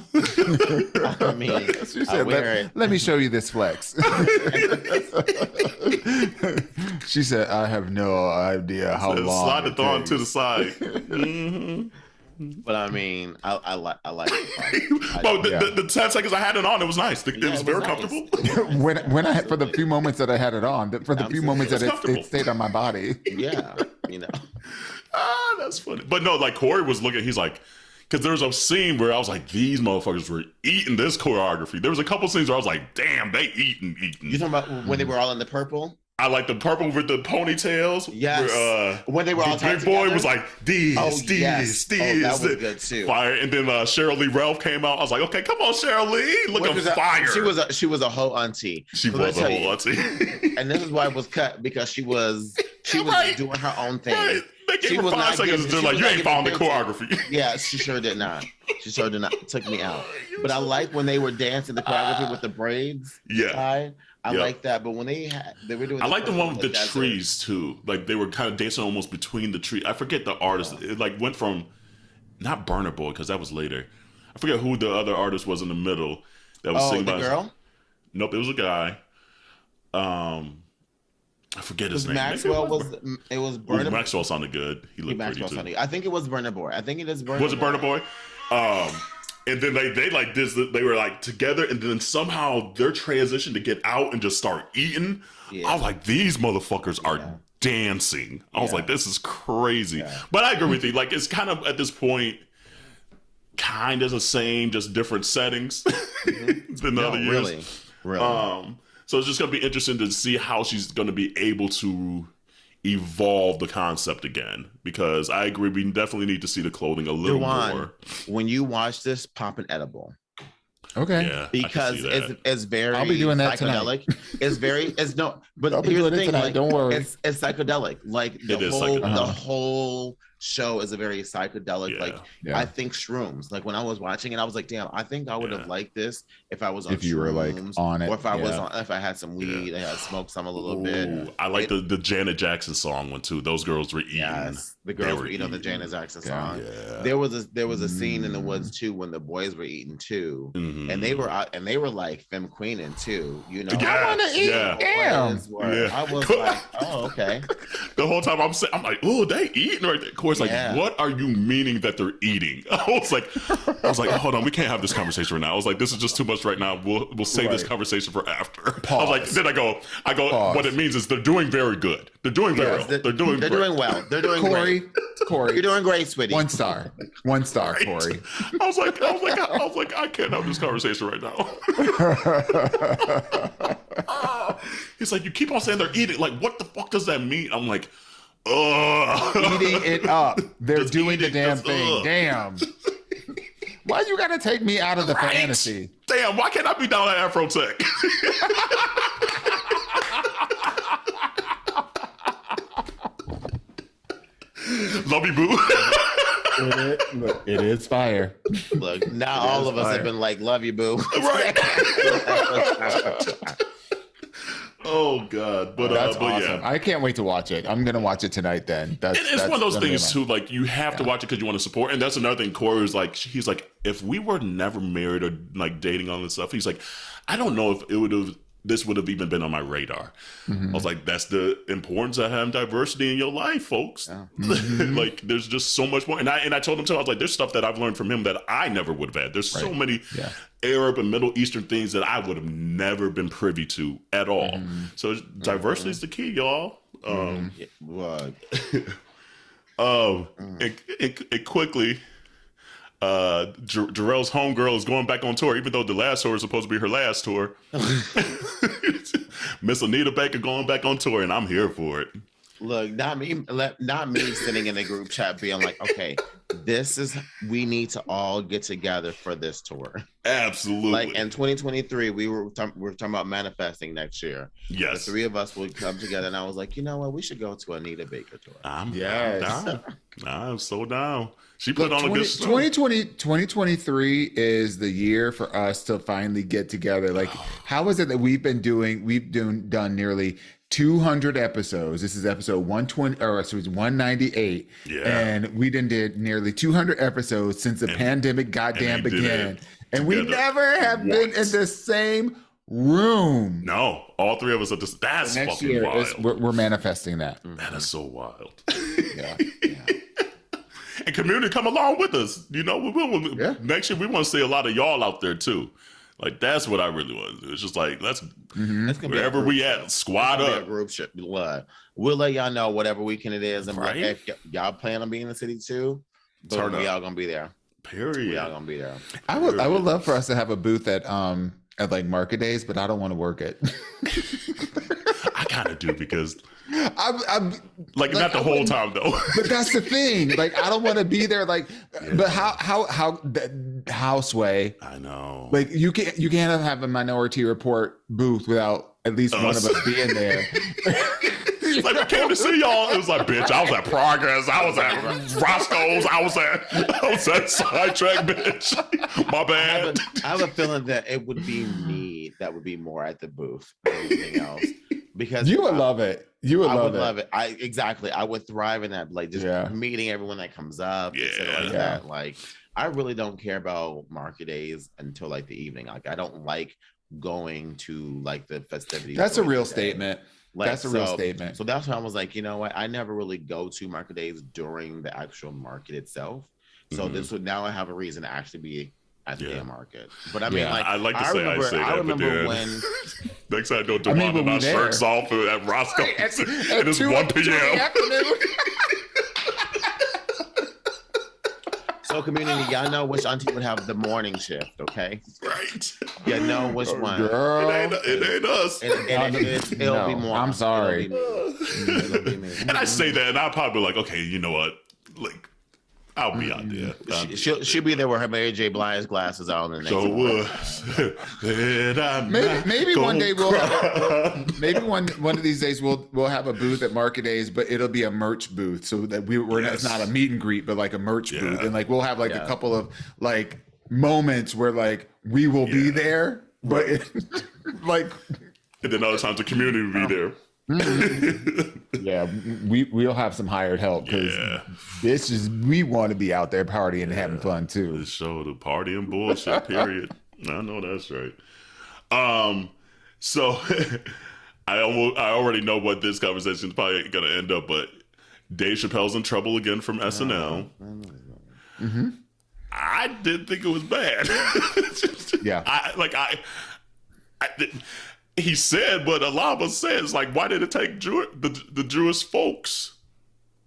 I mean, she said, "Let me show you this flex." She said, "I have no idea how long." Slide the thong to the side. Mm-hmm. But I mean, I like it. Well, the 10 seconds I had it on, it was nice. It was very comfortable. when I for the few moments that I had it on, moments that it stayed on my body. Yeah, you know. That's funny. But no, like Corey was looking, he's like, because there was a scene where I was like, these motherfuckers were eating this choreography. There was a couple scenes where I was like, damn, they eating. You talking about when they were all in the purple? I like the purple with the ponytails. Yes. Where, when they were all tied together. Big Boy was like, these. That was good too. Fire. And then Cheryl Lee Ralph came out. I was like, okay, come on, Cheryl Lee. Looking fire. She was a whole auntie. She was a whole auntie. And this is why it was cut, because she was doing her own thing. Right. They gave her 5 seconds. They're like, you ain't found the choreography. Yeah, she sure did not. It took me out. But I like when they were dancing the choreography with the braids. Yeah. I like that, but when they were doing, I like the one with the trees too. Like they were kind of dancing almost between the trees. I forget the artist. It like went from not Burna Boy, because that was later. I forget who the other artist was in the middle that was singing. The girl? Nope, it was a guy. I forget his name. Maxwell it was Burna Boy. Maxwell sounded good. He looked pretty too. I think it was Burna Boy. I think it is Burna Boy. Was it Burna Boy? And then they like this. They were like together, and then somehow their transition to get out and just start eating. Yeah. I was like, these motherfuckers are dancing. I was like, this is crazy. Yeah. But I agree with you. Like, it's kind of at this point, kind of the same, just different settings than the other years. Really. So it's just gonna be interesting to see how she's gonna be able to evolve the concept again, because I agree we definitely need to see the clothing a little more. When you watch this, pop an edible. Okay. Yeah, because it's very I'll be doing that psychedelic. Tonight. But I'll be doing it tonight. Don't worry. It's psychedelic. Like the whole show is a very psychedelic. I think shrooms. Like when I was watching it, I was like, damn, I think I would have liked this if I was on you were like on it, or if I was on, if I had some weed, I had smoked some a little bit. I like the Janet Jackson song one too. Those girls were eating. Yes, the girls were eating the Janet Jackson song. Yeah. There was a scene in the woods too when the boys were eating too, and they were like femme queening too. You know, I want to eat. Damn. I was like, oh, okay. The whole time I'm like, oh, they eating right there. Of course, like, what are you meaning that they're eating? I was like, hold on, we can't have this conversation right now. I was like, this is just too much right now. We'll save this conversation for after. Pause. I was like, then I go. Pause. What it means is they're doing very good. They're doing very well. They're doing well. They're doing Corey, you're doing great, sweetie. 1 star. 1 star, right? Corey. I was like, I can't have this conversation right now. He's like, you keep on saying they're eating. Like, what the fuck does that mean? I'm like, eating it up. They're doing the damn thing. Damn. Why you gotta take me out of the fantasy? Damn, why can't I be down at AfroTech? Love you, boo. Look, it is fire. Look, now all of us have been like, love you, boo. Right. Oh God, but that's awesome. Yeah. I can't wait to watch it. I'm gonna watch it tonight. Then it's one of those things too. Like you have to watch it because you want to support. And that's another thing. Corey was like, he's like, if we were never married or like dating all this stuff, he's like, I don't know if it would have this would have even been on my radar. I was like, that's the importance of having diversity in your life, folks. Like, there's just so much more. And I told him too, I was like, there's stuff that I've learned from him that I never would have had. There's so many Arab and Middle Eastern things that I would have never been privy to at all. So diversity is the key, y'all. And quickly, Jarrell's homegirl is going back on tour, even though the last tour is supposed to be her last tour. Miss Anita Baker going back on tour, and I'm here for it. Look, not me sitting in a group chat being like, okay, we need to all get together for this tour. Absolutely. Like in 2023, we're talking about manifesting next year. Yes. The three of us would come together, and I was like, you know what? We should go to Anita Baker tour. I'm down. I'm so down. She put on a good show. 2023 is the year for us to finally get together. Like, how is it that we've done nearly 200 episodes. This is episode 120, or so it's 198. Yeah. And we did nearly 200 episodes since the pandemic goddamn began. And we never have been in the same room. No, all three of us are just, that's next fucking year wild. We're manifesting that. That is so wild. Yeah. And community, come along with us. You know, next year we want to see a lot of y'all out there too. Like, that's what I really want to do. It's just like, let's wherever we at, squad up. A group ship. We'll let y'all know whatever weekend it is. And if y'all plan on being in the city too, we all gonna be there. Period. We all gonna be there. I would love for us to have a booth at like market days, but I don't want to work it. I kind of do, because I'm like not the whole time though. But that's the thing. Like, I don't want to be there. Like, but how Sway? I know. Like, you can't have a Minority Report booth without at least one of us being there. Like, I came to see y'all. It was like, bitch, I was at Progress. I was at Roscoe's. I was at Sidetrack, bitch. My bad. I have a feeling that it would be me that would be more at the booth than anything else. Because you would love it. I would love it. I would thrive in that. Like, just meeting everyone that comes up. That. Like, I really don't care about market days until like the evening. Like, I don't like going to like the festivities. That's a real statement. Like, that's a real statement. So that's why I was like, you know what? I never really go to market days during the actual market itself. So this would, now I have a reason to actually be at the damn market. But I mean, like, I like to say I remember when next time I don't demand our shirts off at Roscoe's. It is 1 p.m. So, community, y'all know which auntie would have the morning shift, okay? Right. You know which one. Girl. It ain't us. It'll be more. I'm sorry. It'll be me. And I say that, and I'll probably be like, okay, you know what? Like, I'll be out there. She'll be there with her Mary J. Blige glasses on. And so maybe one day we'll have, maybe one of these days we'll have a booth at market days, but it'll be a merch booth, so that it's not a meet and greet, but like a merch booth, and like we'll have like a couple of like moments where like we will be there, but like, and then other times the community will be there. Yeah, we'll have some hired help, because we want to be out there partying and having fun too. The show, the party and bullshit. Period. I know that's right. So I already know what this conversation is probably going to end up, but Dave Chappelle's in trouble again from SNL. I didn't think it was bad. He said, but a lot of us says, like, why did it take the Jewish folks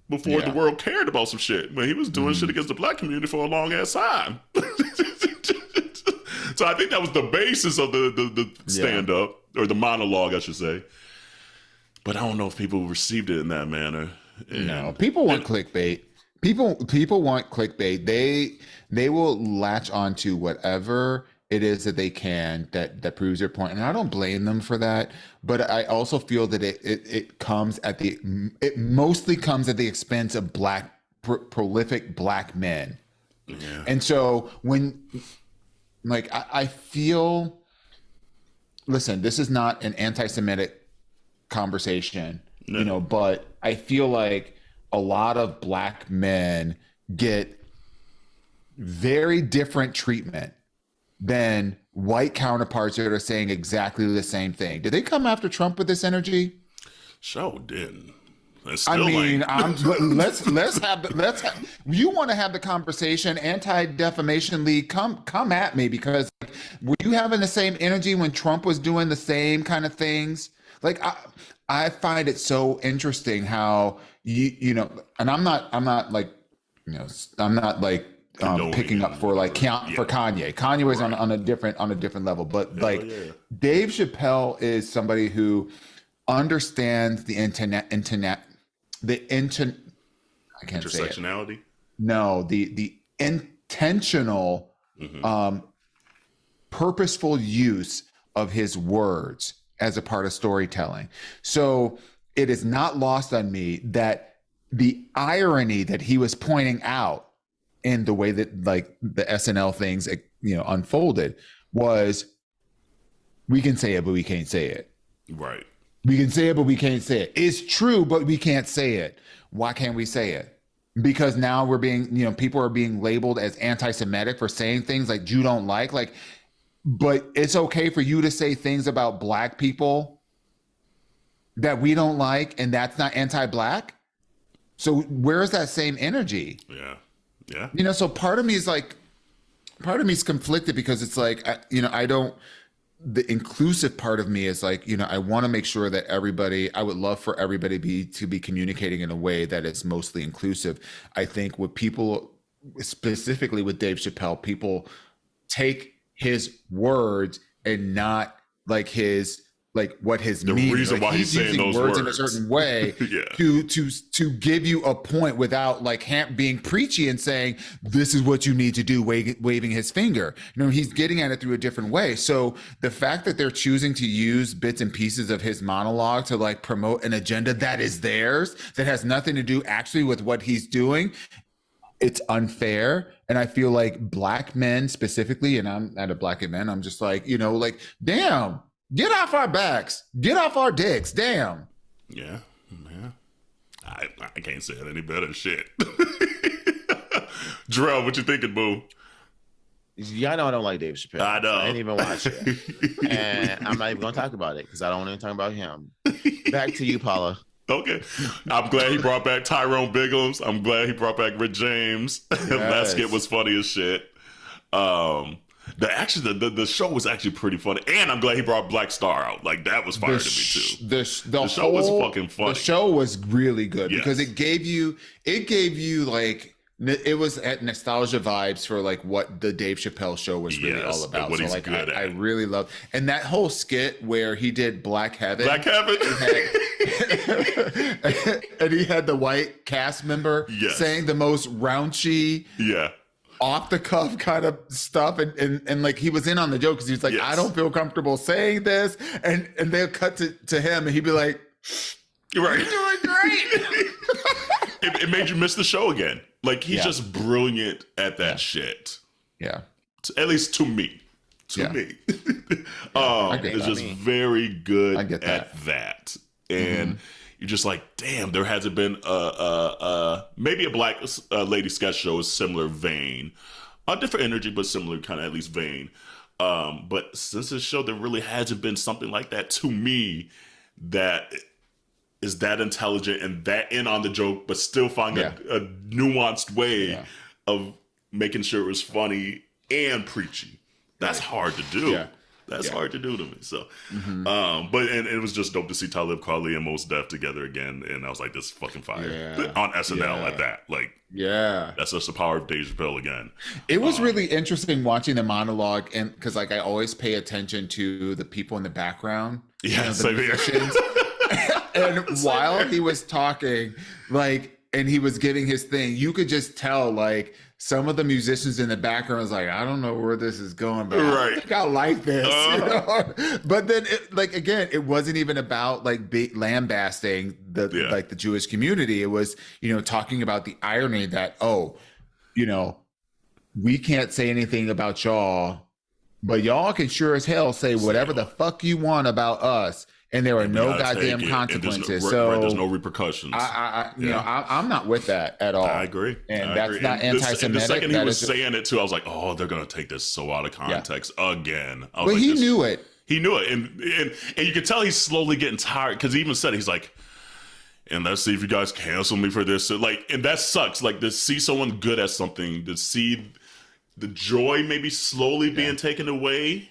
before the world cared about some shit? When he was doing shit against the black community for a long ass time. So I think that was the basis of the stand up, or the monologue, I should say. But I don't know if people received it in that manner. No, people want clickbait. People want clickbait. They will latch onto whatever it is that they can that proves their point, and I don't blame them for that. But I also feel that it mostly comes at the expense of prolific black men. Yeah. And so when, like, I feel, listen, this is not an anti-Semitic conversation, but I feel like a lot of black men get very different treatment than white counterparts that are saying exactly the same thing. Did they come after Trump with this energy? Sure didn't. I mean, let's you want to have the conversation, Anti-Defamation League, come at me, because were you having the same energy when Trump was doing the same kind of things? Like, I find it so interesting how you know, and I'm not like, you know, I'm not like picking up for like for Kanye. Kanye was on a different level, but Dave Chappelle is somebody who understands the intersectionality. No, the intentional, purposeful use of his words as a part of storytelling. So it is not lost on me that the irony that he was pointing out in the way that like the SNL things, you know, unfolded was, we can say it, but we can't say it. Right. We can say it, but we can't say it. It's true, but we can't say it. Why can't we say it? Because now we're being, you know, people are being labeled as anti-Semitic for saying things like you don't like, but it's okay for you to say things about Black people that we don't like, and that's not anti-Black. So where's that same energy? Yeah. Yeah. You know, so part of me is conflicted, because it's like, you know, the inclusive part of me is like, you know, I want to make sure that everybody, I would love for everybody to be communicating in a way that is mostly inclusive. I think with people, specifically with Dave Chappelle, people take his words and not like what his the meaning. reason why he's saying those words in a certain way to give you a point without like being preachy and saying this is what you need to do, waving his finger. You know, he's getting at it through a different way. So the fact that they're choosing to use bits and pieces of his monologue to like promote an agenda that is theirs, that has nothing to do actually with what he's doing, it's unfair. And I feel like Black men specifically, and I'm not a Black man, I'm just like, you know, like, damn, get off our backs. Get off our dicks. Damn. Yeah. Yeah. I can't say it any better. Shit. Jarrell, what you thinking, boo? Y'all know I don't like Dave Chappelle. I know. I didn't even watch it. And I'm not even going to talk about it because I don't want to talk about him. Back to you, Paula. Okay. I'm glad he brought back Tyrone Biggums. I'm glad he brought back Rick James. Yes. That skit was funny as shit. The show was actually pretty funny, and I'm glad he brought Black Star out. Like, that was fire to me too. The show was fucking funny. The show was really good because it gave you like, it was at nostalgia vibes for like what the Dave Chappelle show was really all about. What so he's like good at. I really loved, and that whole skit where he did Black Heaven. Black Heaven. And he had the white cast member saying the most raunchy, off the cuff kind of stuff, and like he was in on the joke because he was like, I don't feel comfortable saying this, and they'll cut to him and he'd be like, you're right, you're doing great. It made you miss the show again. Like, he's just brilliant at that shit. Yeah. At least to me. To me. It's just very good at that. And you're just like, damn, there hasn't been maybe a Black lady sketch show is similar vein. A different energy, but similar kind of at least vein. But since this show, there really hasn't been something like that to me that is that intelligent and that in on the joke, but still find a nuanced way of making sure it was funny and preachy. That's hard to do. That's hard to do to me. So, but it was just dope to see Talib Kweli and Mos Def together again, and I was like, "This is fucking fire!" On SNL at that. Like, that's just the power of Dave Chappelle again. It was really interesting watching the monologue, and because like I always pay attention to the people in the background, the musicians. And while he was talking, like, and he was giving his thing, you could just tell, like, some of the musicians in the background was like, I don't know where this is going, but I think I like this. You know? But then, again, it wasn't even about, like, lambasting the Jewish community. It was, you know, talking about the irony that, you know, we can't say anything about y'all, but y'all can sure as hell say whatever the fuck you want about us. and there were and no goddamn consequences. There's no repercussions. I'm not with that at all. I agree. And that's not anti-Semitic. And the second he was saying it too, I was like, oh, they're gonna take this so out of context again. But he knew it. He knew it, and you could tell he's slowly getting tired because he even said, he's like, and let's see if you guys cancel me for this. Like, and that sucks. Like, to see someone good at something, to see the joy maybe slowly being taken away.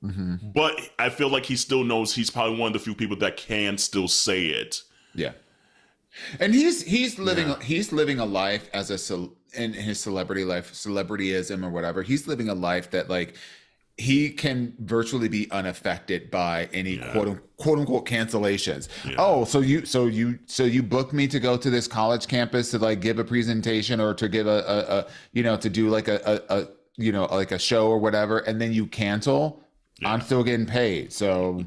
Mm-hmm. But I feel like he still knows he's probably one of the few people that can still say it. Yeah, and he's living a life as in his celebrity life, celebrityism or whatever. He's living a life that like he can virtually be unaffected by any quote unquote cancellations. Yeah. Oh, so you booked me to go to this college campus to like give a presentation or to give a to do like a like a show or whatever, and then you cancel. Yeah. I'm still getting paid. So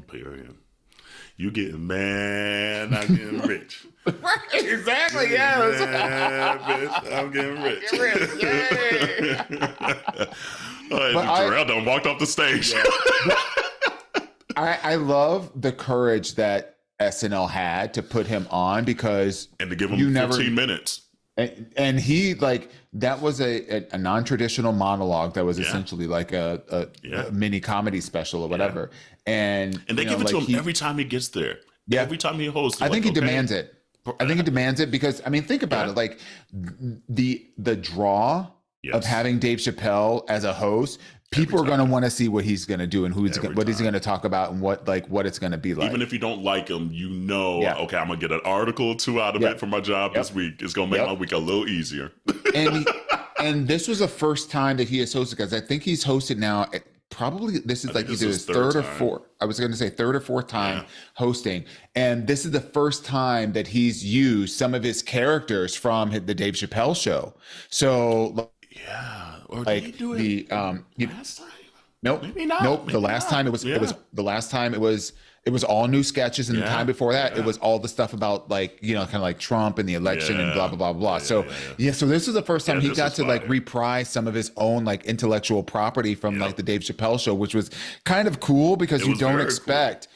you getting mad, I'm getting rich. Right, exactly. Yes. Bitch, I'm getting rich. Jarrell done walked off the stage. Yeah. I love the courage that SNL had to put him on because and to give him 15 minutes. And he like that was a non-traditional monologue that was essentially like a mini comedy special or whatever. And they give it to him every time he gets there. Yeah. Every time he hosts. I think he demands it. I think he demands it because I mean think about it, like the draw of having Dave Chappelle as a host, people are going to want to see what he's going to do and what he's going to talk about and what it's going to be like. Even if you don't like him, okay, I'm going to get an article or two out of it for my job this week. It's going to make my week a little easier. and this was the first time that he has hosted, because I think he's hosted now. Probably this is like either his third or fourth. I was going to say third or fourth time hosting. And this is the first time that he's used some of his characters from the Dave Chappelle show. So or like did he do it last time? Nope. Maybe not. Nope. The last time it was all new sketches, and the time before that it was all the stuff about like kind of like Trump and the election and blah blah blah blah. So so this is the first time he got to like reprise some of his own like intellectual property from like the Dave Chappelle show, which was kind of cool because you don't expect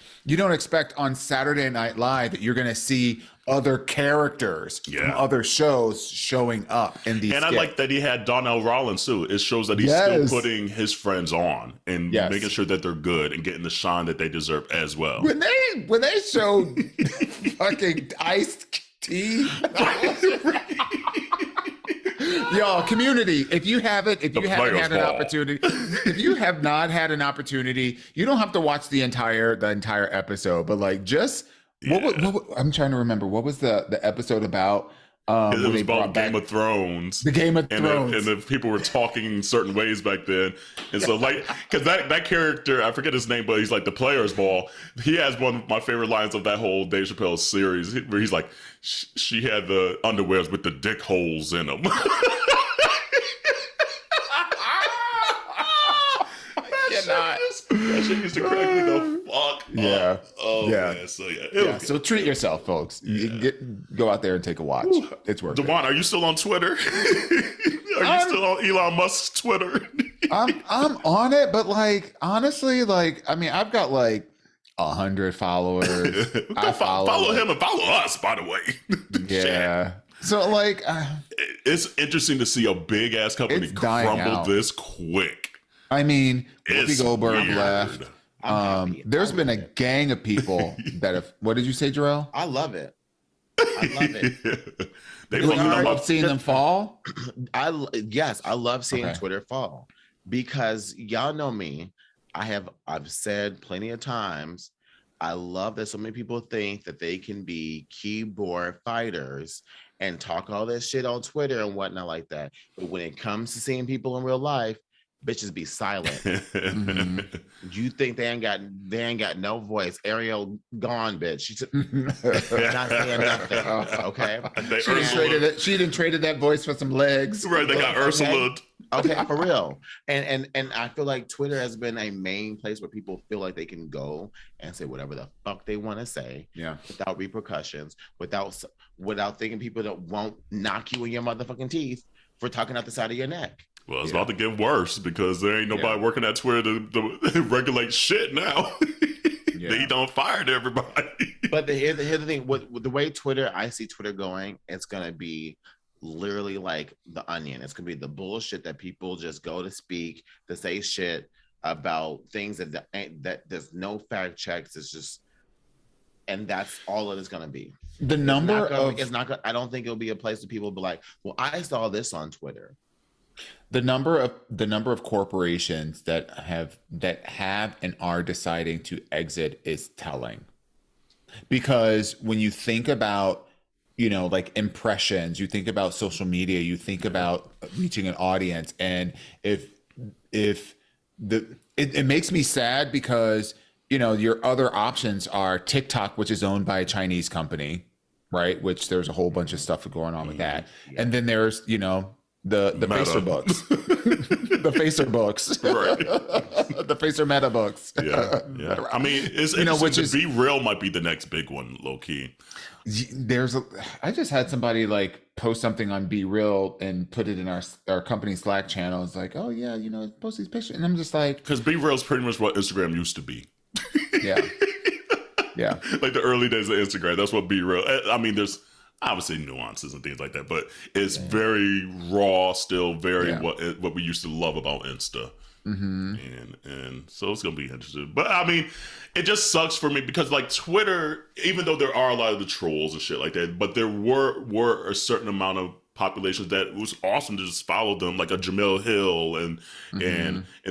on Saturday Night Live that you're going to see other characters from other shows showing up in these. And I like that he had Donnell Rollins too. It shows that he's still putting his friends on and making sure that they're good and getting the shine that they deserve as well. When they showed fucking iced tea. Y'all, Community, if you have not had an opportunity, you don't have to watch the entire episode, but like just what I'm trying to remember, what was the episode about? It was about Game of Thrones. The Game of Thrones. And the people were talking certain ways back then. And so like, because that character, I forget his name, but he's like the player's ball. He has one of my favorite lines of that whole Dave Chappelle series where he's like, she had the underwears with the dick holes in them. That shit used to crack me the fuck up. Oh, man. So, so treat yourself, folks. Go out there and take a watch. It's worth it. Devon, are you still on Twitter? Are you still on Elon Musk's Twitter? I'm on it, but like, honestly, like, I mean, I've got like 100 followers. Follow him and follow us, by the way. Yeah. So like, it's interesting to see a big ass company crumble this quick. I mean, Whoopi Goldberg left. There's been a gang of people that have. What did you say, Jarrell? I love it. I love it. You love seeing them fall? I love seeing Twitter fall because y'all know me. I've said plenty of times. I love that so many people think that they can be keyboard fighters and talk all this shit on Twitter and whatnot like that. But when it comes to seeing people in real life, bitches be silent. You think they ain't got no voice. Ariel gone, bitch. She's not saying nothing. Okay. She didn't traded that voice for some legs. Right, they got Ursula. Okay, for real. And I feel like Twitter has been a main place where people feel like they can go and say whatever the fuck they want to say, without repercussions, without thinking people that won't knock you in your motherfucking teeth for talking out the side of your neck. Well, it's about to get worse because there ain't nobody working at Twitter to regulate shit now. They don't fired everybody. But here's the thing: with the way Twitter, I see Twitter going, it's gonna be literally like the Onion. It's gonna be the bullshit that people just go to speak, to say shit about things that there's no fact checks. It's just, and that's all it is gonna be. The number of it's not. I don't think it'll be a place that people will be like, well, I saw this on Twitter. The number of corporations that have and are deciding to exit is telling. Because when you think about, like impressions, you think about social media, you think about reaching an audience, and it makes me sad because your other options are TikTok, which is owned by a Chinese company, right? Which there's a whole bunch of stuff going on with that, and then there's the Facer books, the Facer books, right? The Facer Meta books. Yeah. I mean, it's which is Be Real might be the next big one, low key. I just had somebody like post something on Be Real and put it in our company Slack channel. It's like, oh yeah, post these pictures, and I'm just like, because Be Real is pretty much what Instagram used to be. Yeah. Yeah. Like the early days of Instagram. That's what Be Real. I mean, there's obviously nuances and things like that, but it's very raw still, very what we used to love about Insta. And so it's gonna be interesting. But I mean, it just sucks for me because like Twitter, even though there are a lot of the trolls and shit like that, but there were a certain amount of populations that it was awesome to just follow them, like a Jamil Hill and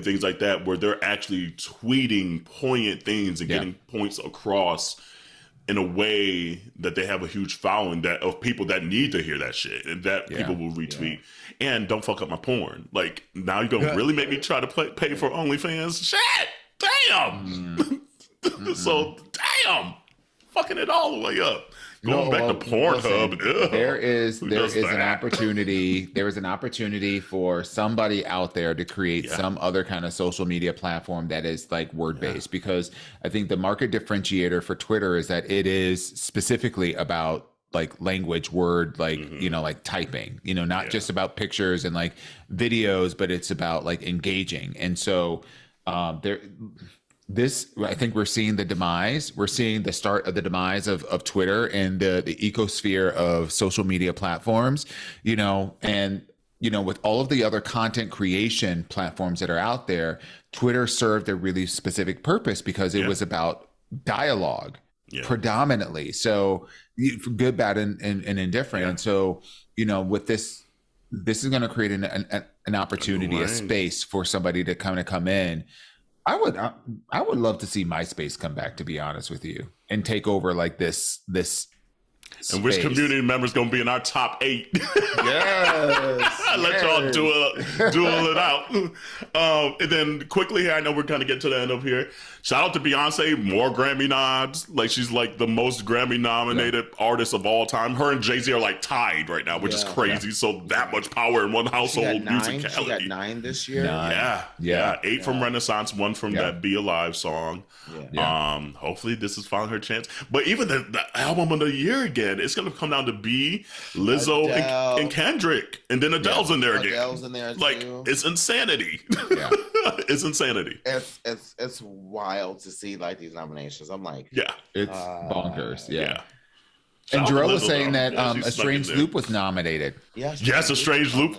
things like that, where they're actually tweeting poignant things and getting points across in a way that they have a huge following of people that need to hear that shit and that people will retweet. And don't fuck up my porn. Like, now you're gonna really make me try to pay for OnlyFans? Shit! Damn! So, damn! Fucking it all the way up. Going back to Pornhub. There is an opportunity. There is an opportunity for somebody out there to create some other kind of social media platform that is like word based, because I think the market differentiator for Twitter is that it is specifically about like language, word, like like typing. Not just about pictures and like videos, but it's about like engaging. And so I think we're seeing the demise. We're seeing the start of the demise of Twitter and the ecosphere of social media platforms, and, with all of the other content creation platforms that are out there, Twitter served a really specific purpose because it was about dialogue predominantly. So good, bad, and indifferent. Yeah. And so, with this is going to create an opportunity, a space for somebody to come in. I would love to see MySpace come back, to be honest with you, and take over like this and which community members gonna be in our top 8? Yes. Let y'all duel it out. And then quickly here, I know we're kind of getting to the end of here. Shout out to Beyonce, more Grammy nods. Like, she's like the most Grammy nominated artist of all time. Her and Jay-Z are like tied right now, which is crazy. So that much power in one household musicality. She got 9 this year. 8 from Renaissance, 1 from that Be Alive song. Hopefully this is finally her chance. But even the album of the year again, it's gonna come down to B, Lizzo, and Kendrick, and then Adele's in there again. Adele's in there like too. It's insanity. It's insanity. It's wild to see like these nominations. I'm like, it's bonkers. And Jarrell was saying that A Strange Loop was nominated. Yes, A Strange Loop.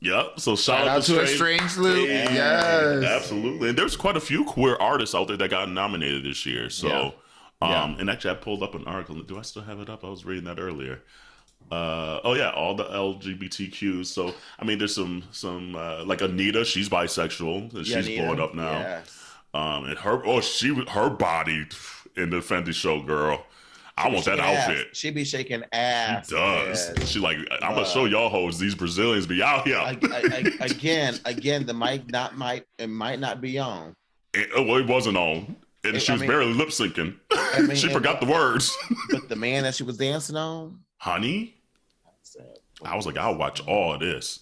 Yep. So shout out to A Strange Loop. Yes, absolutely. And there's quite a few queer artists out there that got nominated this year. So, and actually, I pulled up an article. Do I still have it up? I was reading that earlier. All the LGBTQs. So, I mean, there's some like Anita. She's bisexual. And she's blowing up now. Yes. And her body in the Fenty show, girl. I want that outfit. She be shaking ass. She does. Man. She like, I'm gonna show y'all hoes these Brazilians be out here. Again, the mic might not be on. It wasn't on. And she was barely lip syncing. She forgot the words. But the man that she was dancing on, honey, I was like, I'll watch all of this.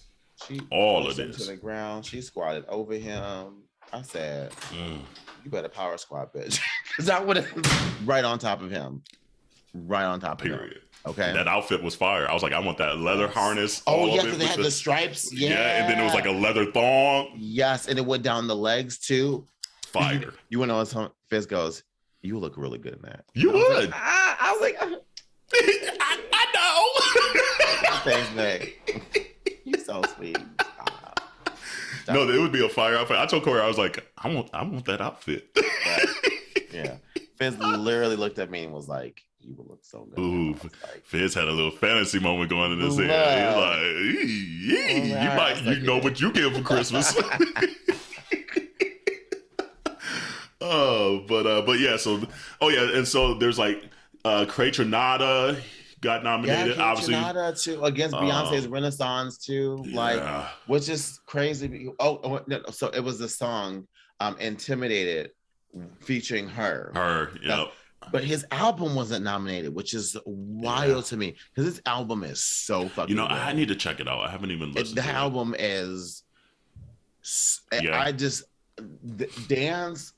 All of this. To the ground. She squatted over him. I said, you better power squat, bitch. Because I would have right on top of him. Right on top of him. Okay. That outfit was fire. I was like, I want that leather harness. Oh, yeah, because they had the stripes. Yeah. And then it was like a leather thong. Yes, and it went down the legs too. Fire. You want to know what Fizz goes, You look really good in that. You would. I was like, I know. Thanks, Nick. You're so sweet. No, it would be a fire outfit. I told Corey, I was like, I want that outfit. Yeah. Fizz literally looked at me and was like, you will look so good. Ooh, like, Fizz had a little fantasy moment going in his head. He's like, you know what you get for Christmas. But yeah, and so there's like Trinata got nominated. Yeah, obviously Trinata too, against Beyonce's Renaissance too, like, which is crazy. No, so it was the song Intimidated featuring her. Yep. But his album wasn't nominated, which is wild to me, because his album is so fucking good. I need to check it out. I haven't even listened to it. The album is I just dance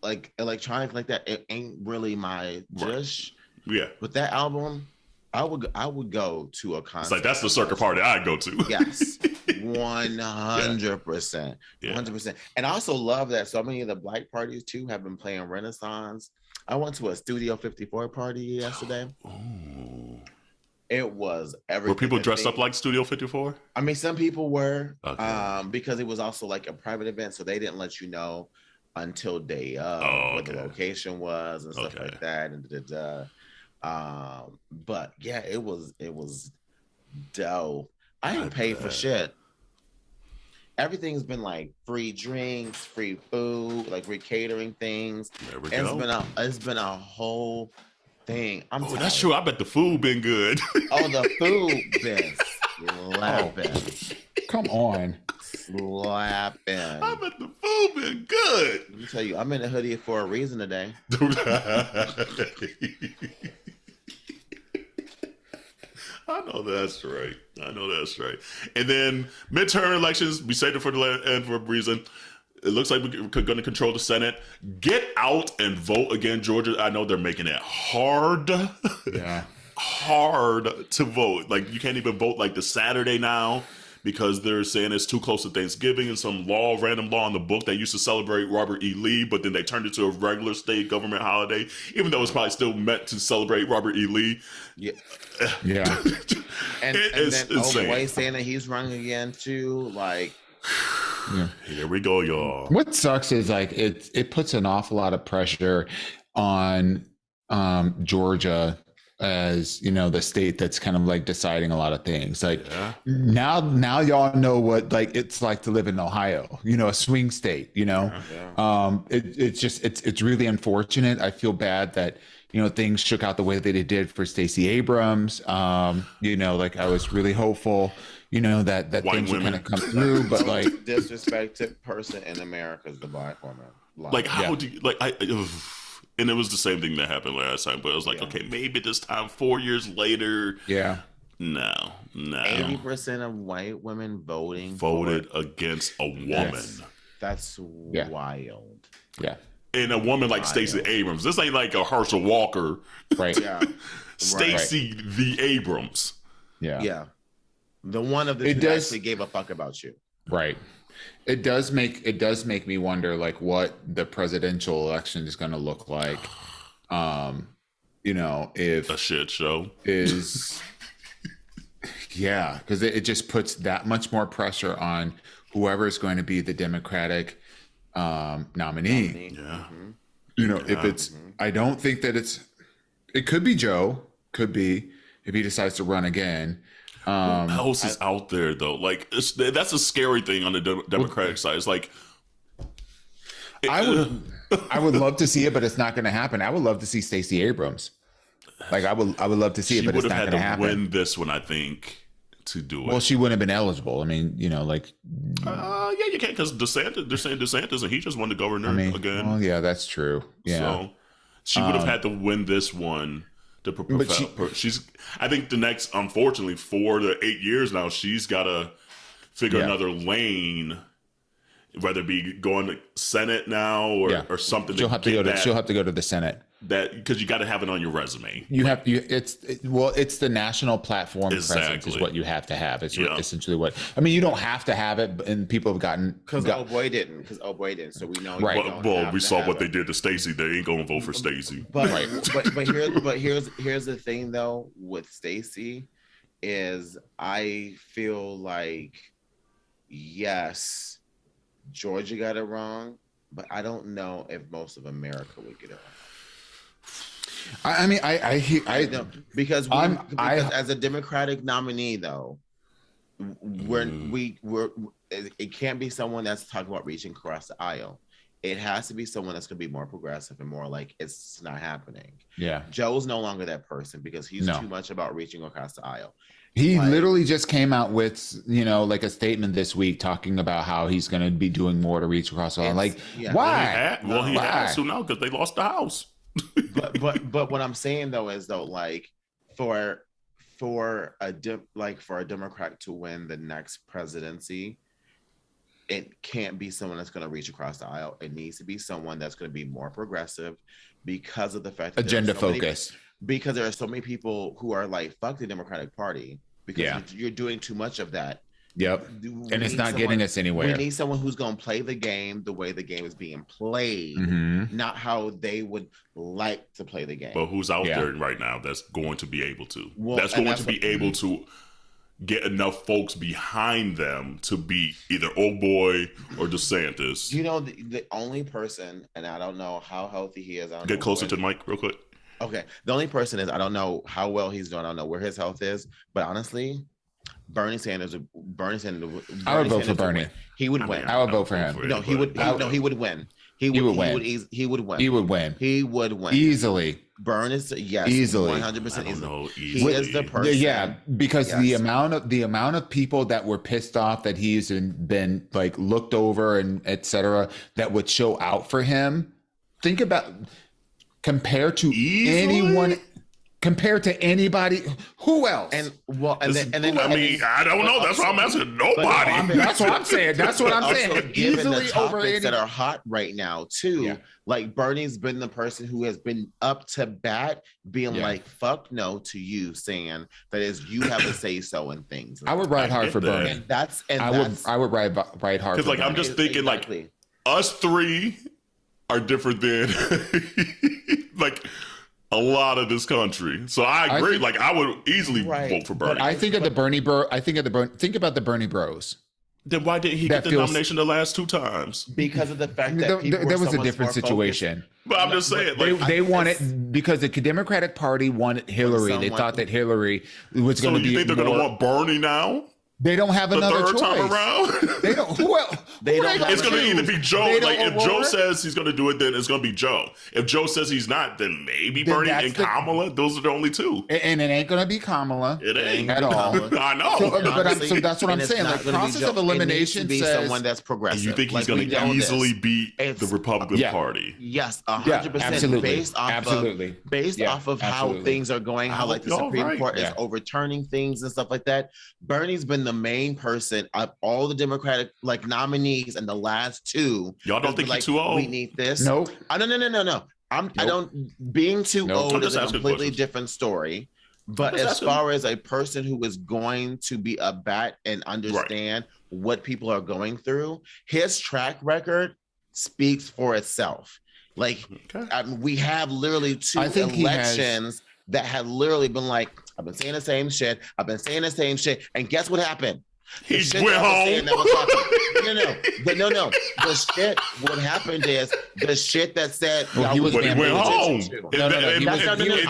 like electronic like that, it ain't really my dish. Yeah. But that album, I would go to a concert. It's like, that's the circuit party I'd go to. Yes. 100%. 100%. And I also love that so many of the Black parties too have been playing Renaissance. I went to a Studio 54 party yesterday. Oh. It was everything. Were people dressed up like Studio 54? I mean, some people were, okay. Because it was also like a private event, so they didn't let you know until day of what the location was and stuff like that. And but yeah, it was dope. I didn't pay for shit. Everything's been like free drinks, free food, like free catering things. There we go. It's been a whole thing. That's true. I bet the food been good. The food been slapping. Come on. Slapping. I bet the food been good. Let me tell you, I'm in a hoodie for a reason today. I know that's right. And then midterm elections, we saved it for the end for a reason. It looks like we're going to control the Senate. Get out and vote again, Georgia. I know they're making it hard. Yeah. Hard to vote. Like, you can't even vote like the Saturday now because they're saying it's too close to Thanksgiving and some random law in the book that used to celebrate Robert E. Lee, but then they turned it to a regular state government holiday, even though it's probably still meant to celebrate Robert E. Lee. Yeah. And then insane. Way saying that he's running again too, like. Yeah. Here we go, y'all. What sucks is like it puts an awful lot of pressure on Georgia as, the state that's kind of like deciding a lot of things. Like now y'all know what like it's like to live in Ohio, a swing state, it's really unfortunate. I feel bad that things shook out the way that it did for Stacey Abrams. Like I was really hopeful that White things women were going to come through, but like disrespected person in America is the Black woman. Like how do you and it was the same thing that happened last time, but it was like, okay, maybe this time 4 years later. Yeah. No. 80% of white women voted against a woman. That's wild. Yeah. And a woman like Stacey Abrams. This ain't like a Herschel Walker. Right. Yeah. Stacey V. Abrams. Yeah. Yeah. The one of the two actually gave a fuck about you. Right. It does make me wonder like what the presidential election is going to look like. If a shit show is, because it just puts that much more pressure on whoever is going to be the Democratic nominee. Yeah. If it's, I don't think that it could be Joe, could be if he decides to run again. Who else is out there though? Like that's a scary thing on the Democratic side. It's like I would love to see it, but it's not going to happen. I would love to see Stacey Abrams. Like I would love to see it, but it's not going to happen. She would have had to win this one, I think, to do it. Well, she wouldn't have been eligible. I mean, like. Yeah, you can't because DeSantis. They're saying DeSantis, and he just won the governor again. Oh, yeah, that's true. Yeah. So she would have had to win this one. I think the next, unfortunately, 4 to 8 years now, she's got to figure another lane, whether it be going to Senate now or something. She'll have to go to the Senate. that because you got to have it on your resume. It's the national platform presence is what you have to have. It's essentially what I mean. You don't have to have it, and people have gotten because oh boy didn't. So we know. Right. Well, we saw what they did to Stacey. They ain't gonna vote for Stacey. But here's the thing though with Stacey is I feel like yes, Georgia got it wrong, but I don't know if most of America would get it wrong. I mean, I know because as a Democratic nominee, though, it can't be someone that's talking about reaching across the aisle. It has to be someone that's going to be more progressive and more like it's not happening. Yeah, Joe's no longer that person because he's too much about reaching across the aisle. He literally just came out with, like a statement this week talking about how he's going to be doing more to reach across the aisle. Like, why? He has to now because they lost the House. but what I'm saying though is like for a Democrat to win the next presidency, it can't be someone that's going to reach across the aisle. It needs to be someone that's going to be more progressive because of the fact that agenda focused. Because there are so many people who are like, fuck the Democratic Party because you're doing too much of that. Yep. And it's not getting us anywhere. We need someone who's going to play the game the way the game is being played, not how they would like to play the game. But who's out there right now that's going to be able to? That's going to be able to get enough folks behind them to beat either old boy or DeSantis. The only person, and I don't know how healthy he is. Get closer to the mic real quick. Okay. The only person is, I don't know how well he's doing. I don't know where his health is, but honestly, Bernie Sanders. I would vote for Bernie. He would win. I would vote for him. No, he would. He would win. He would win. He would win. He would win. He would win easily. Bernie is easily 100% easily. He is the person. Yeah, because the amount of people that were pissed off that he's been like looked over and etc. that would show out for him. Think about compared to anyone. Compared to anybody, who else? And then I mean, I don't know. That's why I'm asking. Nobody. That's what I'm saying. That's what I'm saying. Given the topics that are hot right now, too, like Bernie's been the person who has been up to bat, being like, "Fuck no" to you, saying that is you have a say so in things. I would ride hard for Bernie. I would ride hard because, like, I'm just thinking, like, us three are different than like a lot of this country. So I agree. I would easily vote for Bernie. But I think of the Bernie bro. Think about the Bernie bros. Then why didn't he get the nomination the last two times? Because of the fact that there was a different situation. But I'm just saying, they wanted because the Democratic Party wanted Hillary. They thought that Hillary was going to be. So you think they're going to want Bernie now? They don't have another third choice. Time around. They don't. Who else? It's going to either be Joe. Like if Joe says he's going to do it, then it's going to be Joe. If Joe says he's not, then maybe Bernie and Kamala. Those are the only two. And it ain't going to be Kamala. It ain't at all. I know. So that's what I'm saying. Like process of elimination says someone that's progressive. You think he's going to easily beat the Republican Party? Yes, 100%. Based off of how things are going, how like the Supreme Court is overturning things and stuff like that. Bernie's been the main person of all the Democratic nominees and the last two. Y'all don't think he's too old? We need this. No. No. I don't. Being too old is a completely different story. But as far as a person who is going to be a bat and understand what people are going through, his track record speaks for itself. We have literally two elections that have literally been like, I've been saying the same shit. And guess what happened? He went home. No. The shit, what happened is the shit that said he went home. I'm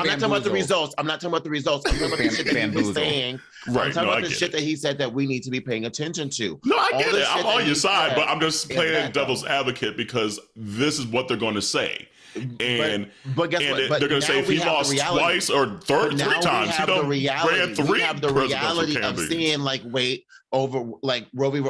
not talking about the results. I'm talking about the shit that he was saying. I'm talking about the shit that he said that we need to be paying attention to. No, I get it. I'm on your side, but I'm just playing devil's advocate because this is what they're going to say. But guess what? They're going to say if he lost twice or three times, he done ran three. We have the reality of seeing over Roe v.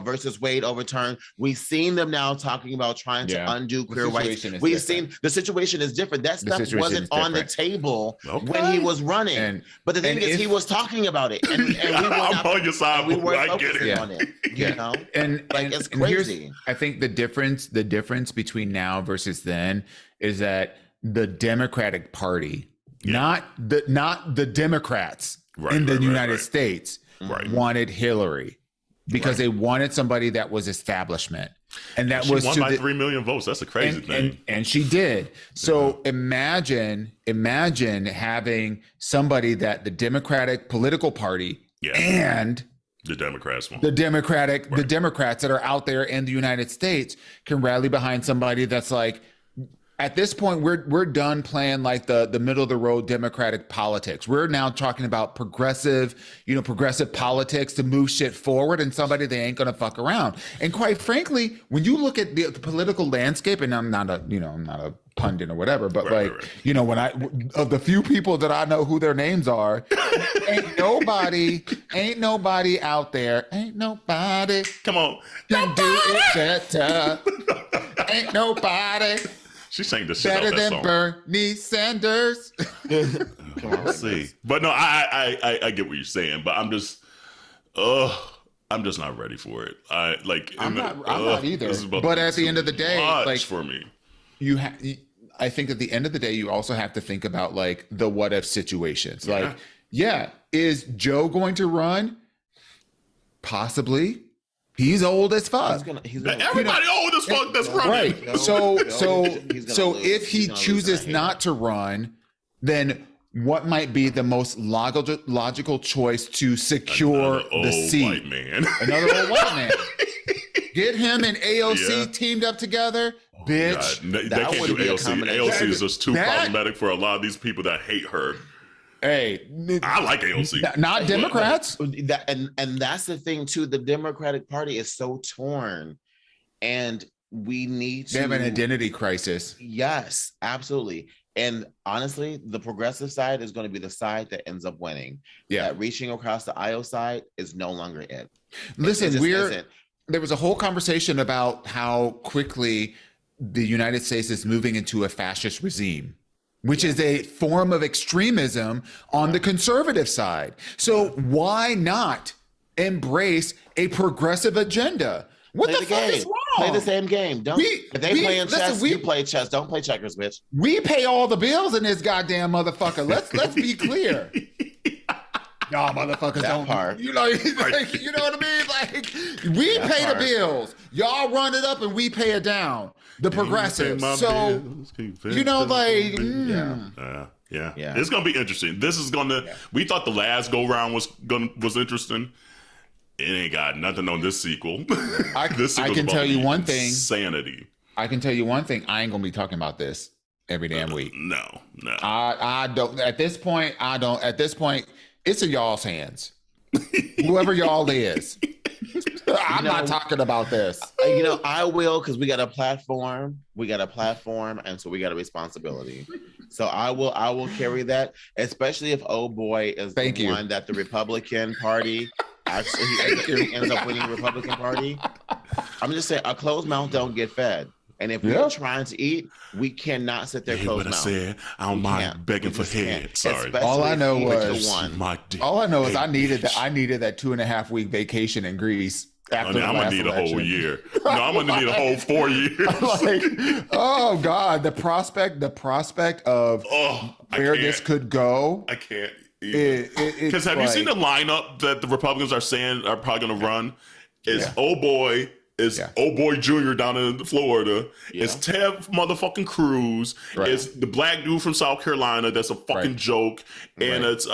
versus Wade overturned. We've seen them now talking about trying to undo queer rights. We've seen the situation is different. That stuff wasn't on the table when he was running. But the thing is, he was talking about it, and we I'm on your side. We weren't focusing on it. You know, it's and crazy. I think the difference between now versus then is that the Democratic Party, not the Democrats in the United States wanted Hillary because they wanted somebody that was establishment. And that was won by 3 million votes. That's a crazy thing. And she did. So imagine having somebody that the Democratic political party and the Democrats won. The Democrats that are out there in the United States can rally behind somebody that's like, at this point, we're done playing like the middle of the road Democratic politics. We're now talking about progressive politics to move shit forward, and somebody they ain't gonna fuck around. And quite frankly, when you look at the political landscape, and I'm not a pundit or whatever, but when of the few people that I know who their names are, ain't nobody out there, come on, can do it better. Ain't nobody. She sang the shit better out that than song. Bernie Sanders. Let's see. But no, I get what you're saying, but I'm just not ready for it. I'm not either. But at the end of the day, like for me, I think at the end of the day, you also have to think about like the what if situations. Like, is Joe going to run? Possibly. He's old as fuck. Everybody old as fuck that's running. Right. So if he chooses not to run, then what might be the most logical choice to secure the seat? White man. Another old white man. Get him and AOC teamed up together. Bitch. They can't do AOC. AOC is just too problematic for a lot of these people that hate her. Hey, I like AOC. Not Democrats. And that's the thing too. The Democratic Party is so torn, and we need to. They have an identity crisis. Yes, absolutely. And honestly, the progressive side is going to be the side that ends up winning. Yeah, that reaching across the aisle side is no longer it. Listen, there was a whole conversation about how quickly the United States is moving into a fascist regime, which is a form of extremism on the conservative side. So why not embrace a progressive agenda? What the fuck is wrong? Play the same game. If they playing chess, you play chess. Don't play checkers, bitch. We pay all the bills in this goddamn motherfucker. Let's be clear. Y'all motherfuckers don't. You know what I mean? Like, we pay the bills. Y'all run it up and we pay it down. The progressives. So, It's gonna be interesting. This is gonna. We thought the last go round was interesting. It ain't got nothing on this sequel. I can tell you one thing. Insanity. I can tell you one thing. I ain't gonna be talking about this every damn week. No. I don't. At this point, I don't. At this point, it's in y'all's hands. Whoever y'all is. I'm not talking about this. I will, because we got a platform. And so we got a responsibility. So I will carry that, especially if old boy is the one that the Republican Party actually ends up winning the Republican Party. I'm just saying, a closed mouth don't get fed. And if we're trying to eat, we cannot sit there closed mouth. I don't mind begging for head. Sorry. All I know is I needed that 2.5 week vacation in Greece. I'm gonna need election. A whole year. No, I'm gonna need a whole 4 years. Oh God, the prospect of where this could go. I can't. Because have you seen the lineup that the Republicans are saying are probably gonna run? Is old boy. Old boy Jr. down in Florida. Yeah. It's Tev motherfucking Cruz. Right. It's the black dude from South Carolina that's a fucking joke. And it's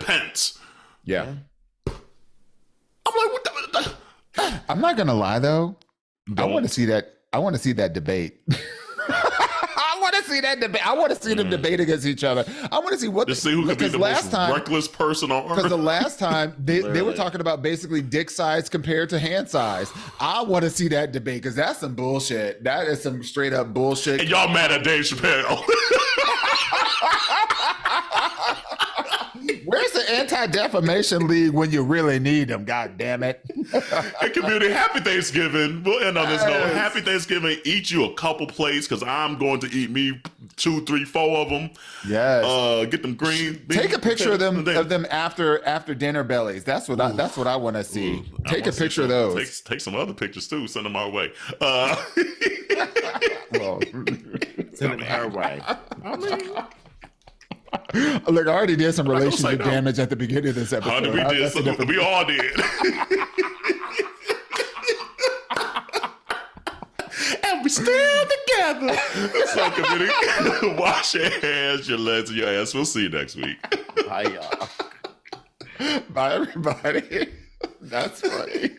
Pence. Yeah. I'm like, what the? I'm not gonna lie though. I want to see that. I want to see that debate. I want to see that debate. I want to see them debate against each other. I want to see what. To see who could be the most reckless person on earth. Because the last time they were talking about basically dick size compared to hand size. I want to see that debate because that's some bullshit. That is some straight up bullshit. And y'all mad at Dave Chappelle? Where's the Anti-Defamation League when you really need them? God damn it. Hey, community, happy Thanksgiving. We'll end on this note. Happy Thanksgiving. Eat you a couple plates because I'm going to eat me 2, 3, 4 of them. Yes. Get them green. Take a picture of them after dinner bellies. That's what I want to see. Ooh, take a picture of those. Take some other pictures too. Send them our way. Well, Send it her way. I mean, look, I already did some relationship damage at the beginning of this episode. We all did. And we still together. So, committee, wash your hands, your legs, and your ass. We'll see you next week. Bye, y'all. Bye, everybody. That's funny.